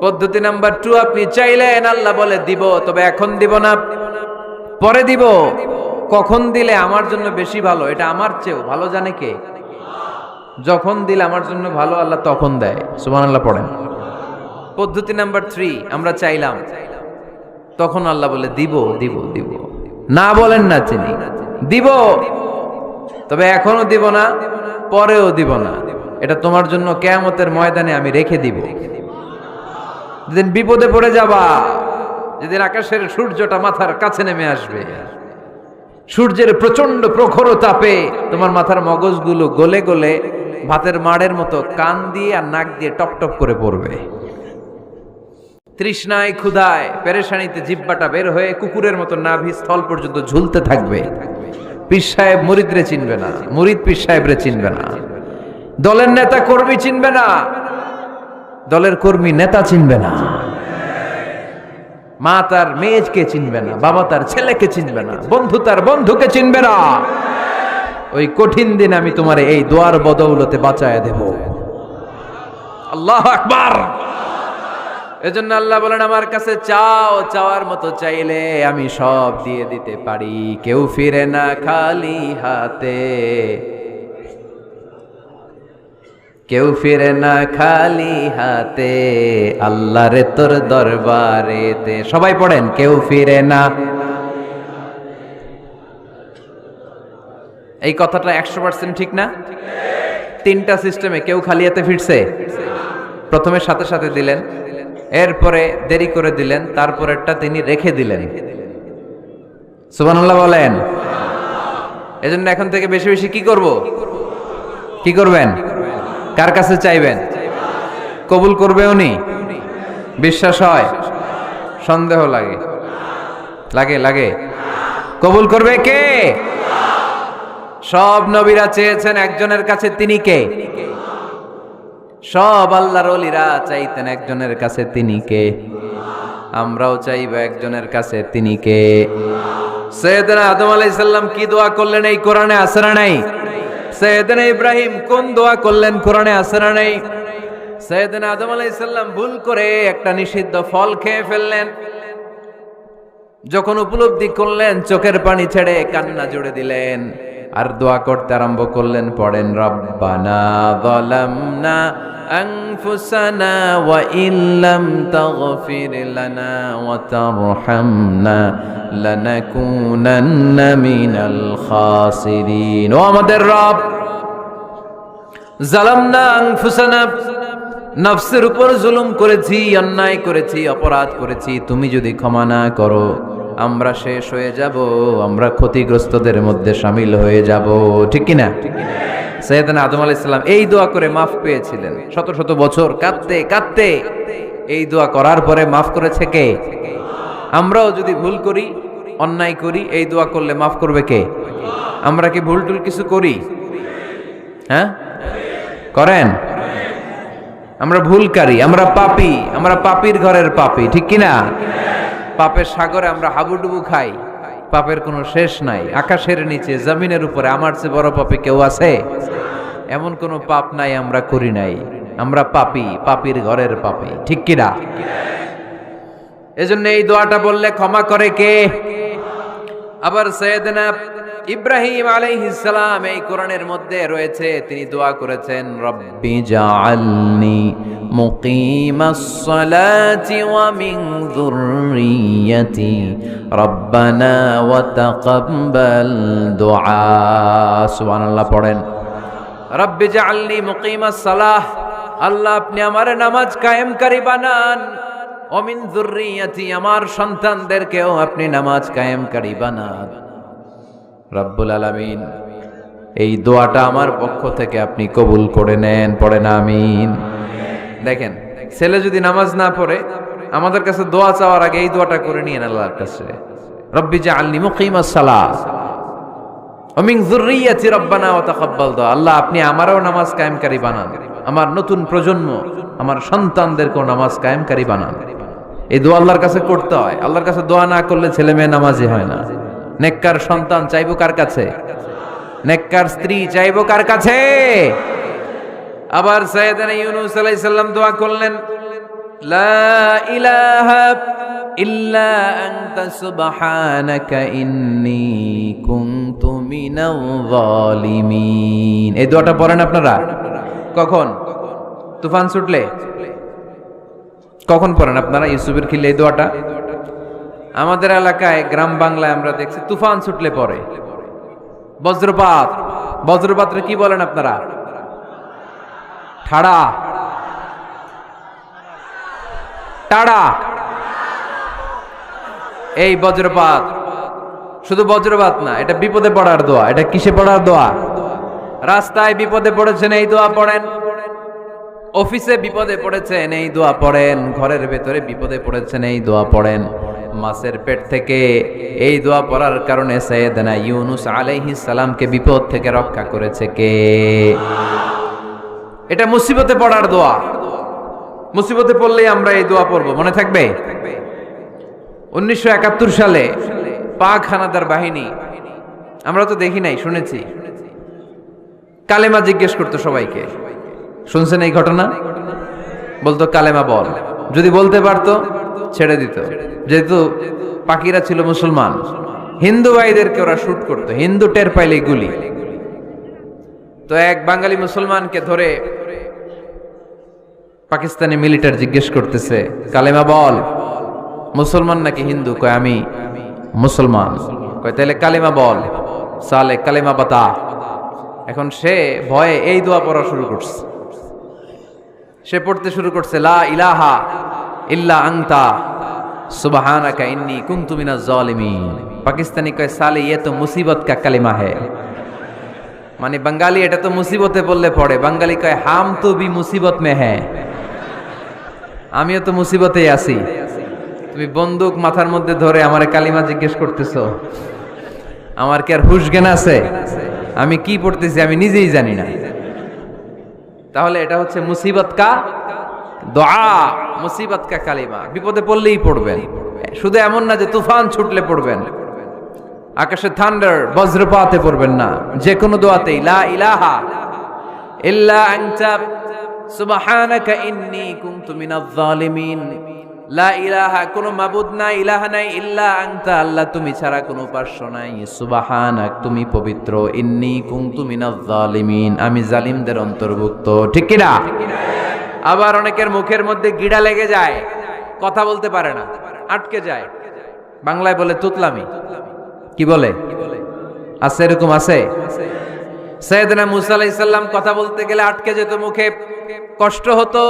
পদ্ধতি নাম্বার 2, আপনি চাইলেন আল্লাহ বলে দিব, তবে এখন দিব না, পরে দিব। কখন দিলে আমার জন্য বেশি ভালো, এটা আমার চেয়েও ভালো জানে কে? যখন দিলে আমার জন্য ভালো আল্লাহ তখন দেয়। সুবহানাল্লাহ পড়েন। পদ্ধতি নাম্বার 3, আমরা চাইলাম, তখন আল্লাহ বলে দিব দিব দিব। না বলেন না তিনি, দিব, তবে এখনো দিব না, পরেও দিব না। এটা তোমার জন্য কিয়ামতের ময়দানে আমি রেখে দিব। যেদিন বিপদে পড়ে যাবা, যেদিন আকাশের সূর্যটা মাথার কাছে নেমে আসবে, সূর্যের প্রচন্ড প্রখর তাপে তোমার মাথার মগজগুলো গলে গলে ভাতের মাড়ের মতো কান দিয়ে আর নাক দিয়ে টপ টপ করে পড়বে। তৃষ্ণায় ক্ষুধায় পেরেশানিতে জিহ্বাটা বের হয়ে কুকুরের মতো নাভি স্থল পর্যন্ত ঝুলতে থাকবে। পীর সাহেব মুরিদরে চিনবে না, মুরিদ পীর সাহেবরে চিনবে না, দলের নেতা কর্মী চিনবে না, দলের কর্মী নেতা চিনবে না, মা তার মেয়েকে চিনবে না, বাবা তার ছেলেকে চিনবে না, বন্ধু তার বন্ধুকে চিনবে না। ওই কঠিন দিন আমি তোমার এই দোয়ার বদৌলতে বাঁচায় দেব। আল্লাহু আকবার। এজন্য আল্লাহ বলেন আমার কাছে চাও, চাওয়ার মতো চাইলে আমি সব দিয়ে দিতে পারি। কেউ ফিরে না খালি হাতে, কেউ ফিরে না খালি হাতে, আল্লাহরে তোর দরবারেতে। সবাই পড়েন, কেউ ফিরে না। এই কথাটা 100% ঠিক না? 3টা সিস্টেমে কেউ খালি হাতে ফিরছে? প্রথমে সাথে সাথে দিলেন, এরপরে দেরি করে দিলেন, তারপরেরটা তিনি রেখে দিলেন। সুবহানাল্লাহ বলেন। এজন্য এখন থেকে বেশি বেশি কি করব? কি করবেন? কার কাছে চাইবেন? কবুল করবে উনি? বিশ্বাস হয়? সন্দেহ লাগে? লাগে লাগে? কবুল করবে কে? সব নবীরা চেয়েছেন একজনের কাছে, তিনি কে? সব আল্লাহর ওলিরা চাইতেন একজনের কাছে, তিনি কে? আমরাও চাইব একজনের কাছে, তিনি কে? সাইয়েদনা আদম আলাইহিস সালাম কি দোয়া করলেন এই কোরআনে আছে না নাই? সাইয়েদনা ইব্রাহিম কোন দোয়া করলেন কোরআনে আছে না নাই? সাইয়েদনা আদম আলাইহিস সালাম ভুল করে একটা নিষিদ্ধ ফল খেয়ে ফেললেন, যখন উপলব্ধি করলেন চোখের পানি ছেড়ে কান্না জুড়ে দিলেন। আর দোয়া করতে আরম্ভ করলেন, পড়েন রব্বানা যালামনা আনফুসানা ওয়া ইল্লাম তাগফির লানা ওয়া তারহামনা লানাকুনান্না মিনাল খাসিরিন। ও আমাদের রব, যালামনা আনফুসানা, নফসের উপর জুলুম করেছি, অন্যায় করেছি, অপরাধ করেছি, তুমি যদি ক্ষমা না করো আমরা শেষ হয়ে যাব, আমরা ক্ষতিগ্রস্তদের মধ্যে শামিল হয়ে যাব। ঠিক কিনা? সাইয়েদনা আদম আলাইহিস সালাম এই দোয়া করে মাফ পেয়েছিলেন। শত শত বছর কাঁদতে কাঁদতে এই দোয়া করার পরে মাফ করেছে কে? আমরাও যদি ভুল করি, অন্যায় করি, এই দোয়া করলে মাফ করবে কে? আমরা কি ভুল টুল কিছু করি? হ্যাঁ, করেন? আমরা ভুলকারী, আমরা পাপী, আমরা পাপীর ঘরের পাপী। ঠিক কিনা? পাপের সাগরে আমরা হাবুডুবু খাই, পাপের কোনো শেষ নাই। আকাশের নিচে, জমিনের উপরে আমার চেয়ে বড় পাপী কেউ আছে? এমন কোনো পাপ নাই আমরা করি নাই। আমরা পাপী, পাপীর ঘরের পাপী। ঠিক কিনা? এজন্য এই দোয়াটা বললে ক্ষমা করে কে? আবার সাইয়েদনা ইব্রাহিম আলাইহিস সালাম এই কোরআনের মধ্যে রয়েছে, তিনি দোয়া করেছেন, রব্বি জাআলনি মুকিমাস সালাতি ওয়া মিন যুররিয়্যাতি রব্বানা ওয়া তাকাব্বাল দুআ। সুবহানাল্লাহ পড়েন, রব্বি জাআলনি মুকিমাস সালাহ, আল্লাহ আপনি আমার নামাজ কায়েমকারী বানান, ওয়া মিন যুররিয়্যাতি, আমার সন্তানদেরকেও আপনি নামাজ কায়েমকারী বানান। রব্বুল আলামিন এই দোয়াটা আমার পক্ষ থেকে আপনি কবুল করে নেন। পড়েন আমিন। দেখেন, ছেলে যদি নামাজ না পড়ে আমাদের কাছে দোয়া চাওয়ার আগে এই দোয়াটা করে নিয়েন আল্লাহর কাছে, রব্বি জাআলনি মুকিমাস সালাহ ওয়া মিন যুররিয়্যাতি রব্বানা ওয়া তাকাব্বাল দুআ। আল্লাহ আপনি আমারও নামাজ কায়েমকারী বানান, আমার নতুন প্রজন্ম, আমার সন্তানদেরকেও নামাজ কায়েমকারী বানান। এই দোয়া আল্লাহর কাছে করতে হয়। আল্লাহর কাছে দোয়া না করলে ছেলে মেয়ে নামাজি হয় না। নেককার সন্তান চাইবো কার কাছে? নেককার স্ত্রী চাইবো কার কাছে? আবার সাইয়েদনা ইউনূস আলাইহিস সালাম দোয়া করলেন, লা ইলাহা ইল্লা আনতা সুবহানাকা ইন্নী কুনতু মিনাল যালিমিন। এই দোয়াটা পড়েন আপনারা কখন? তুফান ছুটলে? কখন পড়েন আপনারা ইউসুফের খিলে এই দোয়াটা? আমাদের এলাকায় গ্রাম বাংলায় আমরা দেখছি তুফান ছুটলে পরে। বজ্রপাত, বজ্রপাতরে কি বলেন আপনারা? ঠাড়া, টাড়া। এই বজ্রপাত, শুধু বজ্রপাত না, এটা বিপদে পড়ার দোয়া। এটা কিসে পড়ার দোয়া? রাস্তায় বিপদে পড়েছেন এই দোয়া পড়েন, অফিসে বিপদে পড়েছেন এই দোয়া পড়েন, ঘরের ভেতরে বিপদে পড়েছেন এই দোয়া পড়েন। মাছের পেট থেকে এই দোয়া পড়ার কারণে সাইয়েদনা ইউনূস আলাইহিস সালামকে বিপদ থেকে রক্ষা করেছে কে? এটা মুসিবতে পড়ার দোয়া। মুসিবতে পড়লেই আমরা এই দোয়া পড়বো, মনে থাকবে? 1971 সালে পাক হানাদার বাহিনী, আমরা তো দেখি নাই, শুনেছি, কালেমা জিজ্ঞেস করতো সবাইকে। শুনছেন এই ঘটনা? বলতো কালেমা বল, যদি বলতে পারতো ছেড়ে দিত। যেহেতু পাকিরা ছিল মুসলমান, হিন্দু ভাইদেরকে ওরা শুট করতো, হিন্দু টের পাইলে গুলি। তো এক বাঙালি মুসলমানকে ধরে পাকিস্তানি মিলিটার জিজ্ঞেস করতেছে, কালেমা বল, মুসলমান নাকি হিন্দু? কয় আমি মুসলমান। কয় তাহলে কালেমা বল, সালে কালেমা বাতা। এখন সে ভয়ে এই দোয়া পড়া শুরু করছে। সে পড়তে শুরু করছে, লা ইলাহা ইল্লা আনতা সুবহানাকা ইন্নী কুনতু মিনাজ জালিমিন। পাকিস্তানি কয় সালে ये तो मुसीबत का कलिमा है। মানে বাঙালি এটা তো মুসিবতে বললে পড়ে, বাঙালি কয় হাম তো ভি মুসিবত মে হ্যায়, আমিও তো মুসিবতেই আছি। তুমি বন্দুক মাথার মধ্যে ধরে আমারে কালিমা জিজ্ঞেস করতেছো, আমার কি আর হুশ জ্ঞান আছে? আমি কি পড়তেছি আমি নিজেই জানি না। তাহলে এটা হচ্ছে মুসিবত কা দোয়া, মুসিবত কা কালিমা। বিপদে পড়লেই পড়বেন, শুধু এমন না যে তুফান ছুটলে পড়বেন, আকাশে থান্ডার বজ্রপাতে পড়বেন না। যে কোনো দোয়াতেই লা ইলাহা ইল্লা আনতা সুবহানাকা ইন্নী কুনতু মিনাজ জালিমিন, লা ইলাহা, কোনো মাবুদ নাই, ইলাহা নাই, ইল্লা আনতা, আল্লাহ তুমি ছাড়া কোনো উপাস্য নাই, সুবহানাক, তুমি পবিত্র, ইন্নী কুনতু মিনাজ জালিমিন, আমি জালিমদের অন্তর্ভুক্ত। ঠিক কি না? আবার অনেকের মুখের মধ্যে গিড়া লেগে যায়, কথা বলতে পারে না, আটকে যায়, বাংলায় বলে তুতলামি। কি বলে? আছে, এরকম আছে। সাইয়েদনা মুসা আলাইহিস সালাম কথা বলতে গেলে আটকে যেত, মুখে কষ্ট হতো।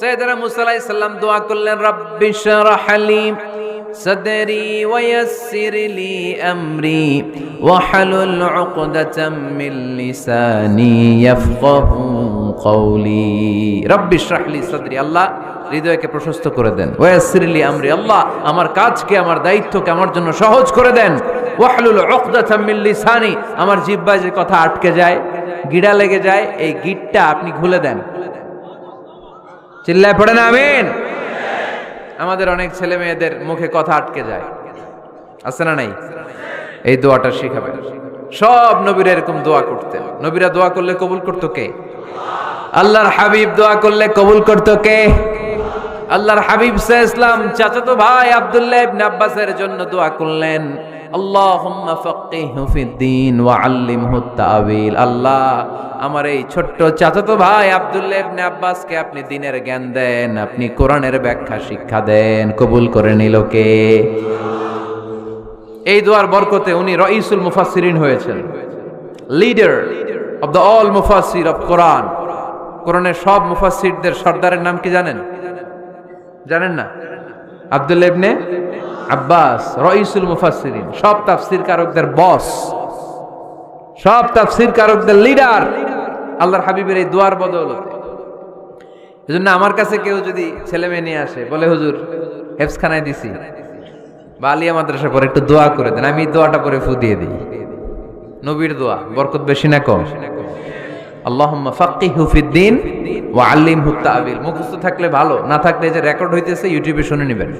সাইয়েদনা মুসা আলাইহিস সালাম দোয়া করলেন, রাব্বি শরহ লি সাদরি ওয়া ইয়াসসির লি আমরি ওয়াহলুল উকদাতাম মিন লিসানি ইয়াফকাহু কওলি। রাব্বি শরহ লি সাদরি, আল্লাহ হৃদয়কে প্রশস্ত করে দেন। ওয়া ইয়াসসির লি আমরি, আল্লাহ আমার কাজকে, আমার দায়িত্বকে আমার জন্য সহজ করে দেন। ওয়াহলুল উকদাতাম মিন লিসানি, আমার জিহ্বায় যে কথা আটকে যায়, গিড়া লেগে যায়, এই গিটটা আপনি খুলে দেন। চিল্লায় পড়েন আমিন। আমাদের অনেক ছেলে মেয়েদের মুখে কথা আটকে যায়, আছে না নাই? এই দোয়াটা শিখাবেন। সব নবীরা এরকম দোয়া করতেন। নবীরা দোয়া করলে কবুল করতো কে? আল্লাহর হাবিব দোয়া করলে কবুল করতো কে? আল্লাহর হাবিব সাল্লাল্লাহু আলাইহি ওয়াসাল্লাম চাচাতো ভাই আব্দুল্লাহ ইবনে আব্বাসের জন্য দোয়া করলেন, আল্লাহুম্মা ফাক্কিহহু ফিদ্দীন ওয়া আল্লিমহু তা'ওয়িল। আল্লাহ আমার এই ছোট্ট চাচাতো ভাই আব্দুল্লাহ ইবনে আব্বাসকে আপনি দ্বীনের জ্ঞান দেন, আপনি কোরআনের ব্যাখ্যা শিক্ষা দেন। কবুল করে নিল কে? এই দোয়ার বরকতে উনি রাইসুল মুফাসসিরিন হয়েছেন, লিডার অফ দ্য অল মুফাসসির অফ কোরআন। কোরআনের সব মুফাসসিরদের সর্দারের নাম কি জানেন? জানেন না? আব্দুল্লাহ ইবনে আব্বাস রাইসুল মুফাসসিরিন, সব তাফসীর কারকদের বস, সব তাফসীর কারকদের লিডার আল্লাহর হাবিবের এই দোয়ার বদৌলতে। এজন্য আমার কাছে কেউ যদি ছেলে মেয়ে নিয়ে আসে, বলে হুজুর হেফজখানায় দিছি বা আলিয়া মাদ্রাসা পরে একটু দোয়া করে দেন, আমি দোয়াটা পরে ফু দিয়ে দিই। নবীর দোয়া, বরকত বেশি না কম? আল্লাহুম্মা ফাক্কিহহু ফিদ্দীন ওয়া আল্লিমহু তা'ওয়িল। মুখস্থ থাকলে ভালো, না থাকলে যে রেকর্ড হইতেছে ইউটিউবে শুনে নেবেন।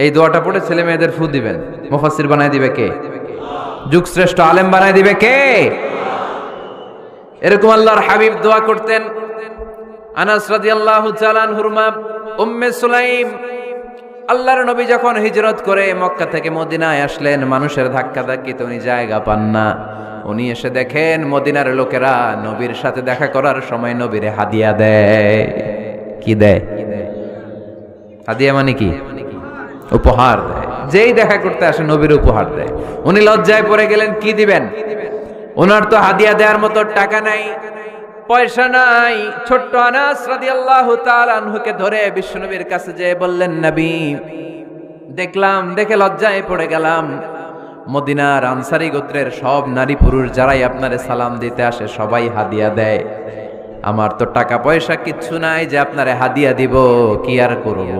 এই দোয়াটা পড়ে ছেলে মেয়েদের ফু দিবেন। মুফাসসির বানায় দিবে কে? যুগ শ্রেষ্ঠ আলেম বানায় দিবে কে? এরকম আল্লাহর হাবিব দোয়া করতেন। আনাস রাদিয়াল্লাহু তাআলা আনহুর মা উম্মে সুলাইম, আল্লাহর নবী যখন হিজরত করে মক্কা থেকে মদিনায় আসলেন, মানুষের ধাক্কা ধাক্কিতে উনি জায়গা পান না। উনি এসে দেখেন মদিনার লোকেরা নবীর সাথে দেখা করার সময় নবীরে হাদিয়া দেয়। কি দেয়? হাদিয়া মানে কি? উপহার দেয়। যেই দেখা করতে আসে নবীর উপহার দেয়। উনি লজ্জায় পড়ে গেলেন, কি দিবেন? ওনার তো হাদিয়া দেওয়ার মতো টাকা নাই, পয়সা নাই। ছোট্ট আনাস রাদিয়াল্লাহু তাআলা আনহুকে ধরে বিশ্বনবীর কাছে যেয়ে বললেন, নবী দেখলাম, দেখে লজ্জায় পড়ে গেলাম, মদিনার আনসারী গোত্রের সব নারী পুরুষ যারাই আপনারে সালাম দিতে আসে সবাই হাদিয়া দেয়। আমার তো টাকা পয়সা কিচ্ছু নাই যে আপনারে হাদিয়া দিব, কি আর করব?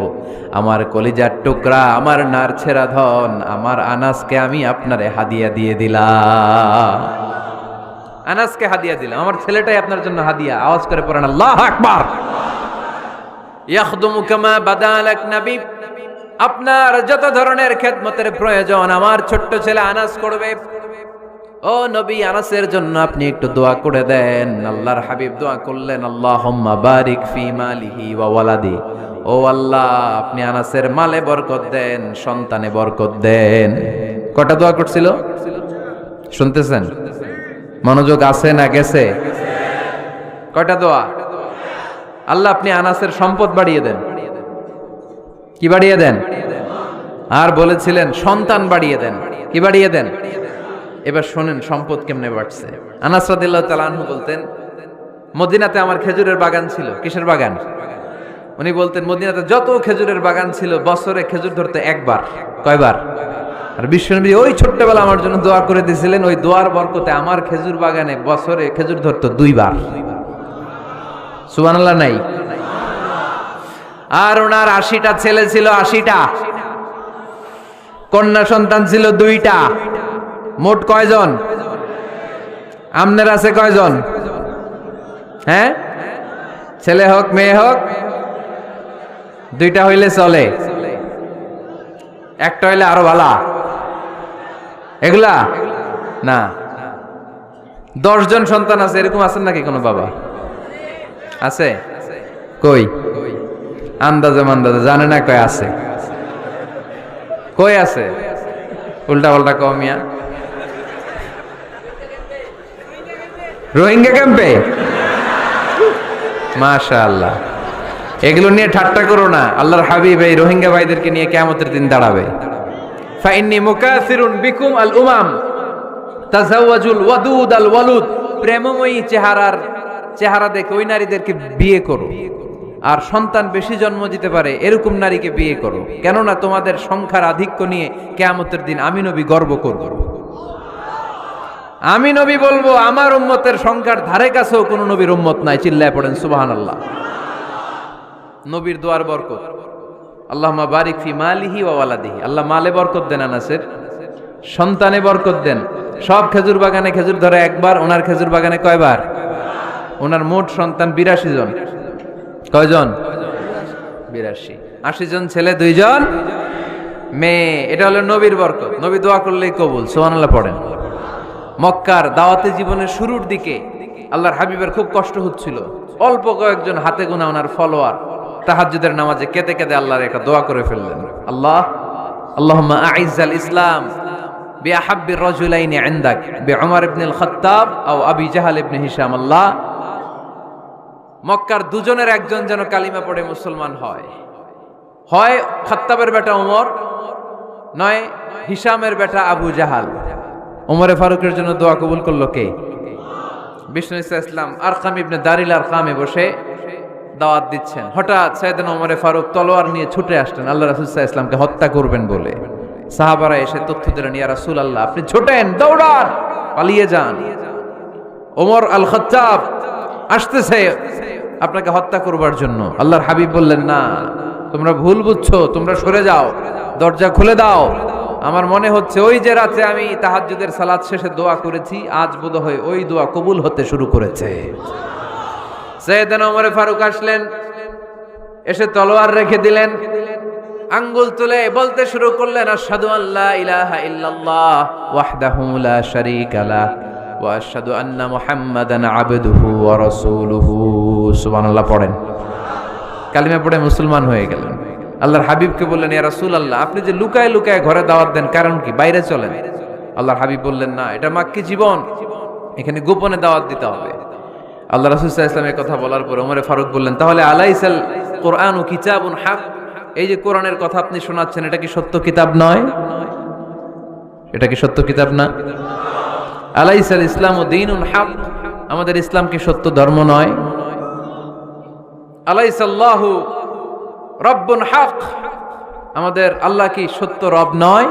আমার কলিজার টুকরা, আমার নারছেরা ধন, আমার আনাসকে আমি আপনারে হাদিয়া দিয়ে দিলাম। আনাসকে হাদিয়া দিলাম, আমার ছেলেটাই আপনার জন্য হাদিয়া। আওয়াজ করে পড়েন আল্লাহু আকবার। ইয়াখদুমু কামা বাদালাক নবী, আপনার যত ধরনের খেদমতের প্রয়োজন আমার ছোট্ট ছেলে আনাস করবে। ও নবী, আনাসের জন্য আপনি একটু দোয়া করে দেন। আল্লাহর হাবিব দোয়া করলেন, আল্লাহুম্মা বারিক ফি মালিহি ওয়া ওয়ালাদি। ও আল্লাহ, আপনি আনাসের মালে বরকত দেন, সন্তানে বরকত দেন। কটা দোয়া করছিল শুনতেছেন? মনোযোগ আছে না গেছে? কয়টা দোয়া? আল্লাহ আপনি আনাসের সম্পদ বাড়িয়ে দেন। কি বাড়িয়ে দেন? আর বলেছিলেন সন্তান বাড়িয়ে দেন। কি বাড়িয়ে দেন? এবার শোনেন সম্পদ কেমনে বাড়ছে। আনাস রাদিয়াল্লাহু তাআলা আনহু বলতেন, মদিনাতে আমার খেজুরের বাগান ছিল। কিসের বাগান? উনি বলতেন মদিনাতে যত খেজুরের বাগান ছিল বছরে খেজুর ধরতে একবার। কয়বার? আর বিশ্বনবী ওই ছোট্টবেলা আমার জন্য দোয়া করে দিয়েছিলেন, ওই দোয়ার বরকতে আমার খেজুর বাগানে বছরে খেজুর ধরতো 2 বার। সুবহানাল্লাহ নাই? আর ওনার 80টা ছেলে ছিল, 80টা কন্যা সন্তান ছিল 2টা। মোট কয়জন? আমনের আছে কয়জন? হ্যাঁ, ছেলে হোক মেয়ে হোক 2টা হইলে চলে, একটা হইলে আরো ভালো। এগুলা না, 10 জন সন্তান আছে, এরকম আছেন নাকি কোনো বাবা? আছে? কই? আন্দাজে মান্দাজে জানে না কই আছে, কই আছে, উল্টা পাল্টা কমিয়া রোহিঙ্গা ক্যাম্পে। মাশাআল্লাহ, এগুলো নিয়ে ঠাট্টা করো না। আল্লাহর হাবিব এই রোহিঙ্গা ভাইদেরকে নিয়ে কিয়ামতের দিন দাঁড়াবে। ফাইন্নী মুকাসিরুন বিকুম আল উমাম তাজাওয়াজুল ওয়াদুদ আল ওয়ালুদ, প্রেমময়ী চেহারা দেখে ওই নারীদেরকে বিয়ে করো, আর সন্তান বেশি জন্ম দিতে পারে এরকম নারীকে বিয়ে করো, কেননা তোমাদের সংখ্যার আধিক্য নিয়ে কিয়ামতের দিন আমি নবী গর্ব করব। আমি নবী বলবো আমার উম্মতের সংখ্যার ধারে কাছেও কোন নবীর উম্মত নাই। চিল্লায় পড়েন সুবহানাল্লাহ। নবীর দোয়ার বরকত, আল্লাহুম্মা বারিক ফি মালিহি ওয়া ওয়ালাদিহি, আল্লাহ মালে বরকত দেন, আনাসের সন্তানে বরকত দেন। সব খেজুর বাগানে খেজুর ধরে একবার, ওনার খেজুর বাগানে কয়বার? ওনার মোট সন্তান 82 জন। কয়জন? 82। 80 জন ছেলে, 2 জন মেয়ে। এটা হলো নবীর বরকত। নবী দোয়া করলেই কবুল। সুবহানাল্লাহ পড়েন। মক্কার দাওয়াতে জীবনের শুরুর দিকে আল্লাহর হাবিবের খুব কষ্ট হচ্ছিল। অল্প কয়েকজন হাতে গোনা ওনার ফলোয়ার তাহাজ্জুদের নামাজে কেঁদে কেঁদে আল্লাহর একটা দোয়া করে ফেললেন, আল্লাহুম্মা আইজ্জাল ইসলাম বিআহাব্বির রাজুলাইনি ইনদাক বিউমর ইবনুল খাত্তাব আও আবি জাহল ইবনে হিশাম। আল্লাহ, মক্কার দুজনের একজন যেন কালিমা পড়ে মুসলমান হয়, হয় খাত্তাবের বেটা ওমর, নয় হিশামের বেটা আবু জাহাল। ওমরে ফারুকের জন্য দোয়া কবুল করলো কে? বিষ্ণু ইসলাম আরকাম ইবনে দারিল আরকামে বসে দাওয়াত দিচ্ছেন। হঠাৎ সাইয়েদনা ওমরে ফারুক তলোয়ার নিয়ে ছুটে আসলেন আল্লাহ রাসূল সাল্লাল্লাহু আলাইহি ওয়াসাল্লামকে হত্যা করবেন বলে। সাহাবারা এসে তথ্য দিলেন, ইয়া রাসূলুল্লাহ আপনি ছোটেন, দৌড়ান, পালিয়ে যান, ওমর আল খাত্তাব আসতেছে আপনাকে হত্যা করবার জন্য। আল্লাহর হাবিব বললেন, না, তোমরা ভুল বুঝছো, তোমরা সরে যাও, দরজা খুলে দাও। আমার মনে হচ্ছে ওই যে রাতে আমি তাহাজ্জুদের সালাত শেষে দোয়া করেছি, আজ বোধহয় ওই দোয়া কবুল হতে শুরু করেছে। সাইয়েদনা ওমর ফারুক আসলেন, এসে তলোয়ার রেখে দিলেন, আঙ্গুল তুলে বলতে শুরু করলেন, আশহাদু আল্লা ইলাহা ইল্লাল্লাহ ওয়াহদাহু লা শারীকা লাহ ওয়া আশহাদু আন্না মুহাম্মাদান আবদুহু ওয়া রাসূলুহু। সুবহানাল্লাহ পড়েন। কালিমা পড়ে মুসলমান হয়ে গেলেন। আল্লাহর হাবিবকে বললেন, ইয়া রাসূলুল্লাহ আপনি যে লুকায় লুকায় ঘরে দাওয়াত দেন, কারণ কি? বাইরে চলেন। আল্লাহর হাবিব বললেন, না, এটা মাক্কি জীবন, এখানে গোপনে দাওয়াত দিতে হবে। আল্লাহ রাসূল সাল্লাল্লাহু আলাইহি ওয়াসাল্লামের কথা বলার পর ওমর ফারুক বললেন, তাহলে আলাইসাল কুরআনু কিতাবুন হক, এই যে কোরআনের কথা আপনি শোনাচ্ছেন, এটা কি সত্য কিতাব নয়? এটা কি সত্য কিতাব না? আলাইসাল ইসলামু দীনুন হক, আমাদের ইসলাম কি সত্য ধর্ম নয়? আলাইসাল্লাহু রব্বুন হক, আমাদের আল্লাহ কি সত্য রব নয়?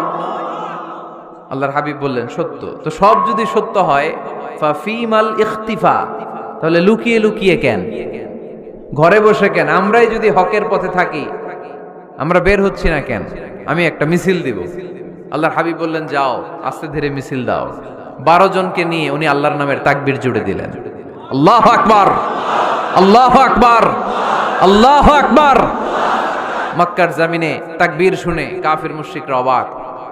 আল্লাহর হাবিব বললেন, সত্য। তো সব যদি সত্য হয়, ফাফিমাল ইখতিফা, তাহলে লুকিয়ে লুকিয়ে কেন, ঘরে বসে কেন? আমরাই যদি হকের পথে থাকি, আমরা বের হচ্ছি না কেন? আমি একটা মিছিল দিব। আল্লাহর হাবিব বললেন, যাও, আস্তে ধীরে মিছিল দাও। 12 জনকে নিয়ে উনি আল্লাহর নামের তাকবীর জুড়ে দিলেন। আল্লাহু আকবার, আল্লাহু আকবার, আল্লাহু আকবার। মক্কার জমিনে তাকবীর শুনে কাফির মুশরিকরা অবাক,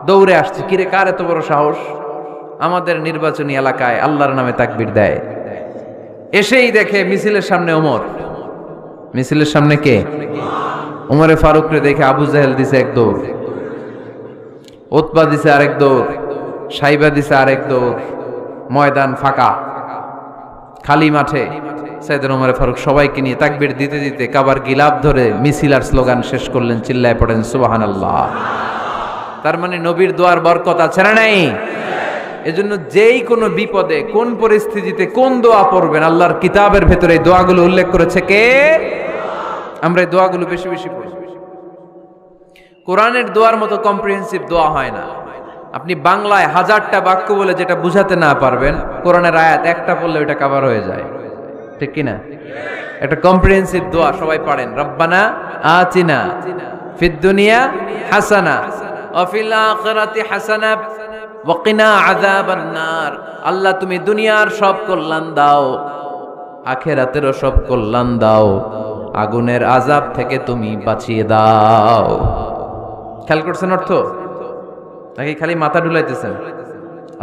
দৌড়ে আসছে, কিরে কার এত বড় সাহস আমাদের নির্বাচনী এলাকায় আল্লাহর নামে তাকবীর দেয়। এসেই দেখে মিছিলের সামনে ওমর। মিছিলের সামনে কে? ওমরে ফারুকরে দেখে আবু জাহেল দিছে এক দৌড়, উতবা দিছে আরেক দৌড়, সাইবা দিছে আরেক দৌড়। ময়দান ফাঁকা, খালি মাঠে সাইয়েদনা ওমর ফারুক সবাইকে নিয়ে তাকবীর দিতে দিতে কাবার গিলাফ ধরে মিছিল আর স্লোগান শেষ করলেন। চিল্লায় পড়েন সুবহানাল্লাহ। তার মানে নবীর দোয়ার বরকত আছে না নাই? এজন্য যেই কোনো বিপদে, কোন পরিস্থিতিতে কোন দোয়া পড়বেন, আল্লাহর কিতাবের ভেতরে এই দোয়াগুলো উল্লেখ করেছে কে? আমরা এই দোয়াগুলো বেশি বেশি পড়ি। কোরআনের দোয়ার মতো কম্প্রিহেন্সিভ দোয়া হয় না। আপনি বাংলায় 1000টা বাক্য বলে যেটা বুঝাতে না পারবেন, কোরআনের আয়াত একটা পড়লে ওটা কভার হয়ে যায়, ঠিক কিনা? একটা কম্প্রিহেন্সিভ দোয়া সবাই পড়েন, রব্বানা আতিনা ফিদ দুনিয়া হাসানা ওয়া ফিল আখিরাতি হাসানা ওয়া কিনা আযাবান নার। আল্লাহ তুমি দুনিয়ার সব কল্যাণ দাও, আখিরাতেরও সব কল্যাণ দাও, আগুনের আযাব থেকে তুমি বাঁচিয়ে দাও। খেয়াল করছেন অর্থ নাকি খালি মাথা ঢুলাইতেছেন?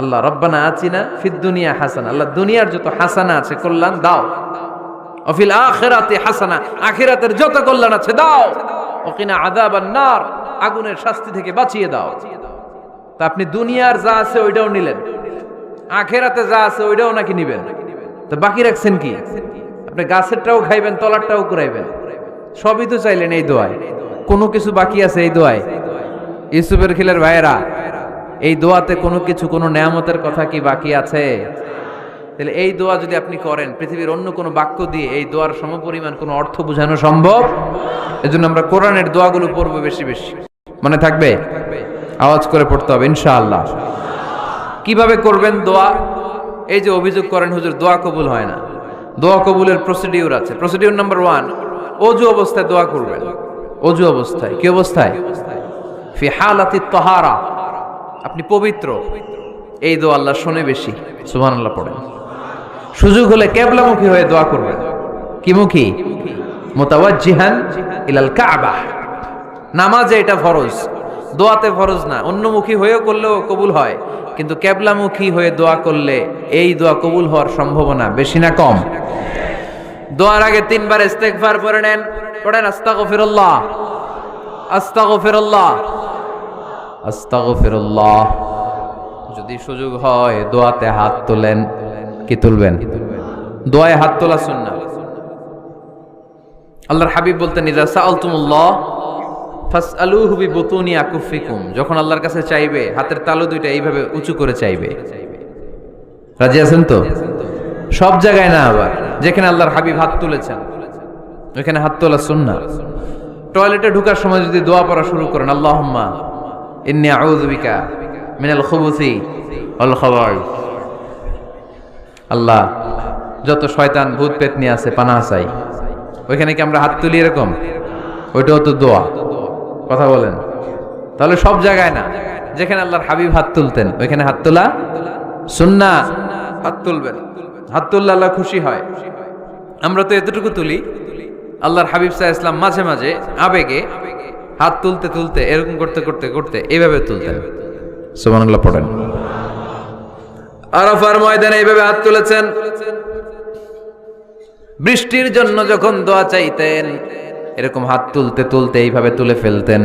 আল্লাহ রব্বানা আতিনা ফিদ দুনিয়া হাসানা, আল্লাহ দুনিয়ার যত হাসানা আছে কল্যাণ দাও, অফিল আখিরাতি হাসানা, আখিরাতের যত কল্যাণ আছে দাও, ওকিনা আযাবান নার, আগুনের শাস্তি থেকে বাঁচিয়ে দাও। তা আপনি দুনিয়ার যা আছে ওইটাও নিলেন, আখিরাতে যা আছে ওইটাও নাকি নিবেন, তো বাকি রাখছেন কি? আপনি গাছেরটাও খাইবেন, তলারটাও কুড়াইবেন, সবই তো চাইলেন এই দোয়ায়। কোনো কিছু বাকি আছে এই দোয়ায়? ইউসুফের খিলের ভাইয়েরা, এই দোয়াতে কোনো কিছু, কোনো নেয়ামতের কথা কি বাকি আছে? তাহলে এই দোয়া যদি আপনি করেন, পৃথিবীর অন্য কোনো বাক্য দিয়ে এই দোয়ার সমপরিমাণ কোনো অর্থ বোঝানো সম্ভব? এজন্য আমরা কোরআনের দোয়াগুলো পড়বো বেশি বেশি। মনে থাকবে? আওয়াজ করে পড়তে হবে ইনশাআল্লাহ। কিভাবে করবেন দোয়া? এই যে অভিযোগ করেন হুজুর দোয়া কবুল হয় না, দোয়া কবুলের প্রসিডিউর আছে। প্রসিডিউর নাম্বার 1, ওযু অবস্থায় দোয়া করবেন। ওযু অবস্থায়, কি অবস্থায়? ফি হালাতি তাহারা, আপনি পবিত্র, এই দোয়া আল্লাহ শুনে বেশি। সুবহানাল্লাহ পড়েন। সুযোগ হলে কিবলামুখী হয়ে দোয়া করবেন। কি মুখী? মুতাওয়াজ্জিহান ইলাল কাবা। নামাজে এটা ফরজ, দোয়াতে ফরজ না। অন্যমুখী হয়েও করলেও কবুল হয়, কিন্তু কিবলামুখী হয়ে দোয়া করলে এই দোয়া কবুল হওয়ার সম্ভাবনা বেশি না কম? দোয়ার আগে 3 বার ইস্তেগফার পড়ে নেন। পড়েন আস্তাগফিরুল্লাহ, আস্তাগফিরুল্লাহ, আস্তাগফিরুল্লাহ। যদি সুযোগ হয় দোয়াতে হাত তোলেন। কি তুলবেন? দোয়ায় হাত তোলা সুন্নাহ। আল্লাহর হাবিব বলতেন, ইযা সাআলতুমুল্লাহ ফাসআলুহু বিবুতুনি আকুফিকুম। যখন আল্লাহর কাছে চাইবে, হাতের তালু দুইটা এইভাবে উঁচু করে চাইবে। রাজি আছেন তো? সব জায়গায় না, আবার যেখানে আল্লাহর হাবিব হাত তুলেছেন ওইখানে হাত তোলা সুন্নাহ। টয়লেটে ঢোকার সময় যদি দোয়া পড়া শুরু করেন, আল্লাহুম্মা ইন্নী আউযু বিকা মিনাল খুবুসি ওয়াল খাবাইস, আল্লাহ যত শয়তান ভূত পেতনি আছে পানাহ চাই, ওইখানে কি আমরা হাত তুলি এরকম? ওইটাও তো দোয়া। কথা বলেন। তাহলে সব জায়গায় না, যেখানে আল্লাহর হাবিব হাত তুলতেন ওইখানে হাত তোলা সুন্নাহ। হাত তুলবেন, হাত তুললে আল্লাহ খুশি হয়। আমরা তো এতটুকু তুলি, আল্লাহর হাবিব সাল্লাল্লাহু আলাইহি ওয়াসাল্লাম মাঝে মাঝে আবেগে হাত তুলতে তুলতে এরকম করতে করতে করতে এইভাবে তুলতেন। সুবহানাল্লাহ পড়েন। আরাফার ময়দানে এইভাবে হাত তুলেছেন। বৃষ্টির জন্য যখন দোয়া চাইতেন এরকম হাত তুলতে তুলতে এইভাবে তুলে ফেলতেন।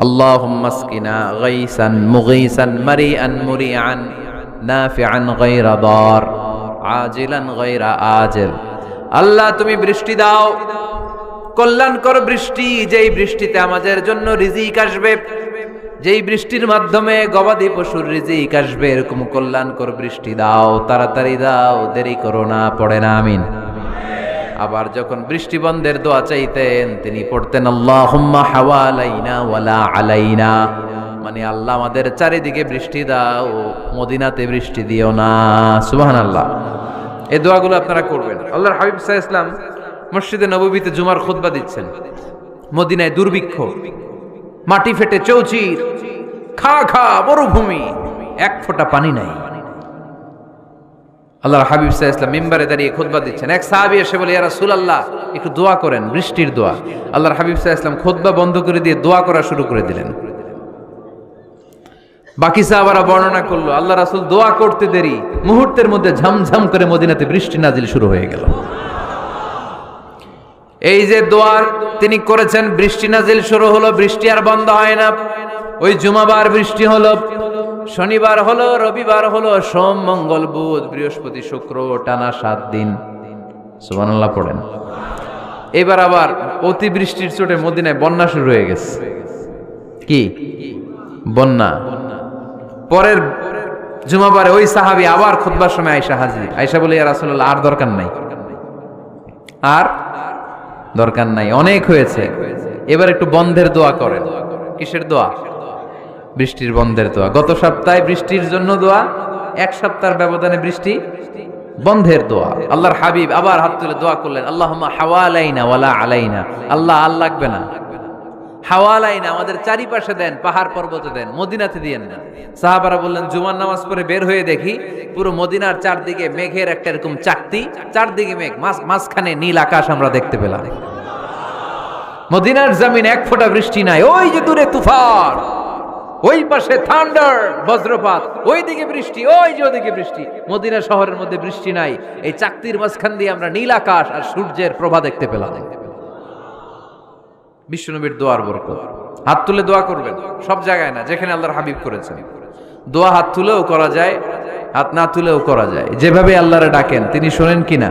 আল্লাহুম্মা আসকিনা গাইসান মুগীসান মারিআন মুরিআন নাফিআন গায়রা দার আজিলান গায়রা আজিল। আল্লাহ তুমি বৃষ্টি দাও, কল্যাণকর বৃষ্টি, যেই বৃষ্টিতে আমাদের জন্য রিজিক আসবে, যেই বৃষ্টির মাধ্যমে গবাদি পশুর রিজিক আসবে, এরকম কল্যাণকর বৃষ্টি দাও, তাড়াতাড়ি দাও, দেরি করো না। পড়ে না আমিন। আবার যখন বৃষ্টি বন্ধের দোয়া চাইতেন তিনি পড়তেন আল্লাহুম্মা হাওয়ালাইনা ওয়ালা আলাইনা, মানে আল্লাহ আমাদের চারিদিকে বৃষ্টি দাও, মদিনাতে বৃষ্টি দিও না। সুবহানাল্লাহ। এই দোয়াগুলো আপনারা করবেন। আল্লাহর হাবিব সাল্লাল্লাহু আলাইহি ওয়াসাল্লাম মসজিদে নববীতে জুমার খুতবা দিচ্ছেন। মদিনায় দুর্ভিক্ষ, মাটি ফেটে চৌচির, খা খা মরুভূমি, এক ফোঁটা পানি নাই। আল্লাহর হাবিব সাল্লাল্লাহু আলাইহি ওয়াসাল্লাম মিম্বারে দাঁড়িয়ে খুতবা দিচ্ছেন। এক সাহাবী এসে বলে, ইয়া রাসূলুল্লাহ একটু দোয়া করেন, বৃষ্টির দোয়া। আল্লাহর হাবিব সাল্লাল্লাহু আলাইহি ওয়াসাল্লাম খুতবা বন্ধ করে দিয়ে দোয়া করা শুরু করে দিলেন। বাকি সাহাবারা বর্ণনা করলো, আল্লাহ রাসূল দোয়া করতে দেরি, মুহূর্তের মধ্যে ঝমঝম করে মদিনাতে বৃষ্টি নাজিল শুরু হয়ে গেল। এই যে দোয়ার তিনি করেছেন, বৃষ্টি নাজিল শুরু হলো, বৃষ্টি আর বন্ধ হয় না। ওই জুমাবার বৃষ্টি হলো, শনিবার হলো, রবিবার হলো, সোম মঙ্গল বুধ বৃহস্পতি শুক্র, টানা 7 দিন। সুবহানাল্লাহ পড়েন। এবার আবার অতিবৃষ্টির চোটে মদিনায় বন্যা শুরু হয়ে গেছে। কি বন্যা? পরের জুমাবারে ওই সাহাবী আবার খুতবার সময় আয়েশা হাজির। আয়েশা বলে, ইয়া রাসূলুল্লাহ আর দরকার নাই, আর দরকার নাই, অনেক হয়েছে, এবার একটু বন্ধের দোয়া করেন। কিসের দোয়া? বৃষ্টির বন্ধের দোয়া। গত সপ্তাহে বৃষ্টির জন্য দোয়া, 1 সপ্তাহের ব্যবধানে বৃষ্টি বন্ধের দোয়া। আল্লাহর হাবিব আবার হাত তুলে দোয়া করলেন, আল্লাহুম্মা হাওয়ালাইনা ওয়ালা আলাইনা। আল্লাহ আর লাগবে না, হাওয়ালাইনা আমাদের চারিপাশে দেন, পাহাড় পর্বতে দেন, মদিনাতে দিয়েন না। সাহাবারা বললেন, জুমার নামাজ পড়ে বের হয়ে দেখি পুরো মদিনার চারদিকে মেঘের একটা এরকম চাকতি, চারদিকে মেঘ, মাঝখানে নীল আকাশ আমরা দেখতে পেলাম। মদিনার জমিন 1 ফোঁটা বৃষ্টি নাই, ওই যে দূরে তুফান। ওই পাশে থান্ডার, বজ্রপাত, ওইদিকে বৃষ্টি, ওই যে ওদিকে বৃষ্টি। মদিনা শহরের মধ্যে বৃষ্টি নাই, এই চাকতির মাঝখান দিয়ে আমরা নীল আকাশ আর সূর্যের প্রভা দেখতে পেলাম। বিশ্বনবীর দোয়ার বরকত। হাত তুলে দোয়া করবেন, সব জায়গায় না, যেখানে আল্লাহর হাবিব করেছেন। দোয়া হাত তুলেও করা যায়, হাত না তুলেও করা যায়। যেভাবে আল্লাহরে ডাকেন তিনি শোনেন কিনা।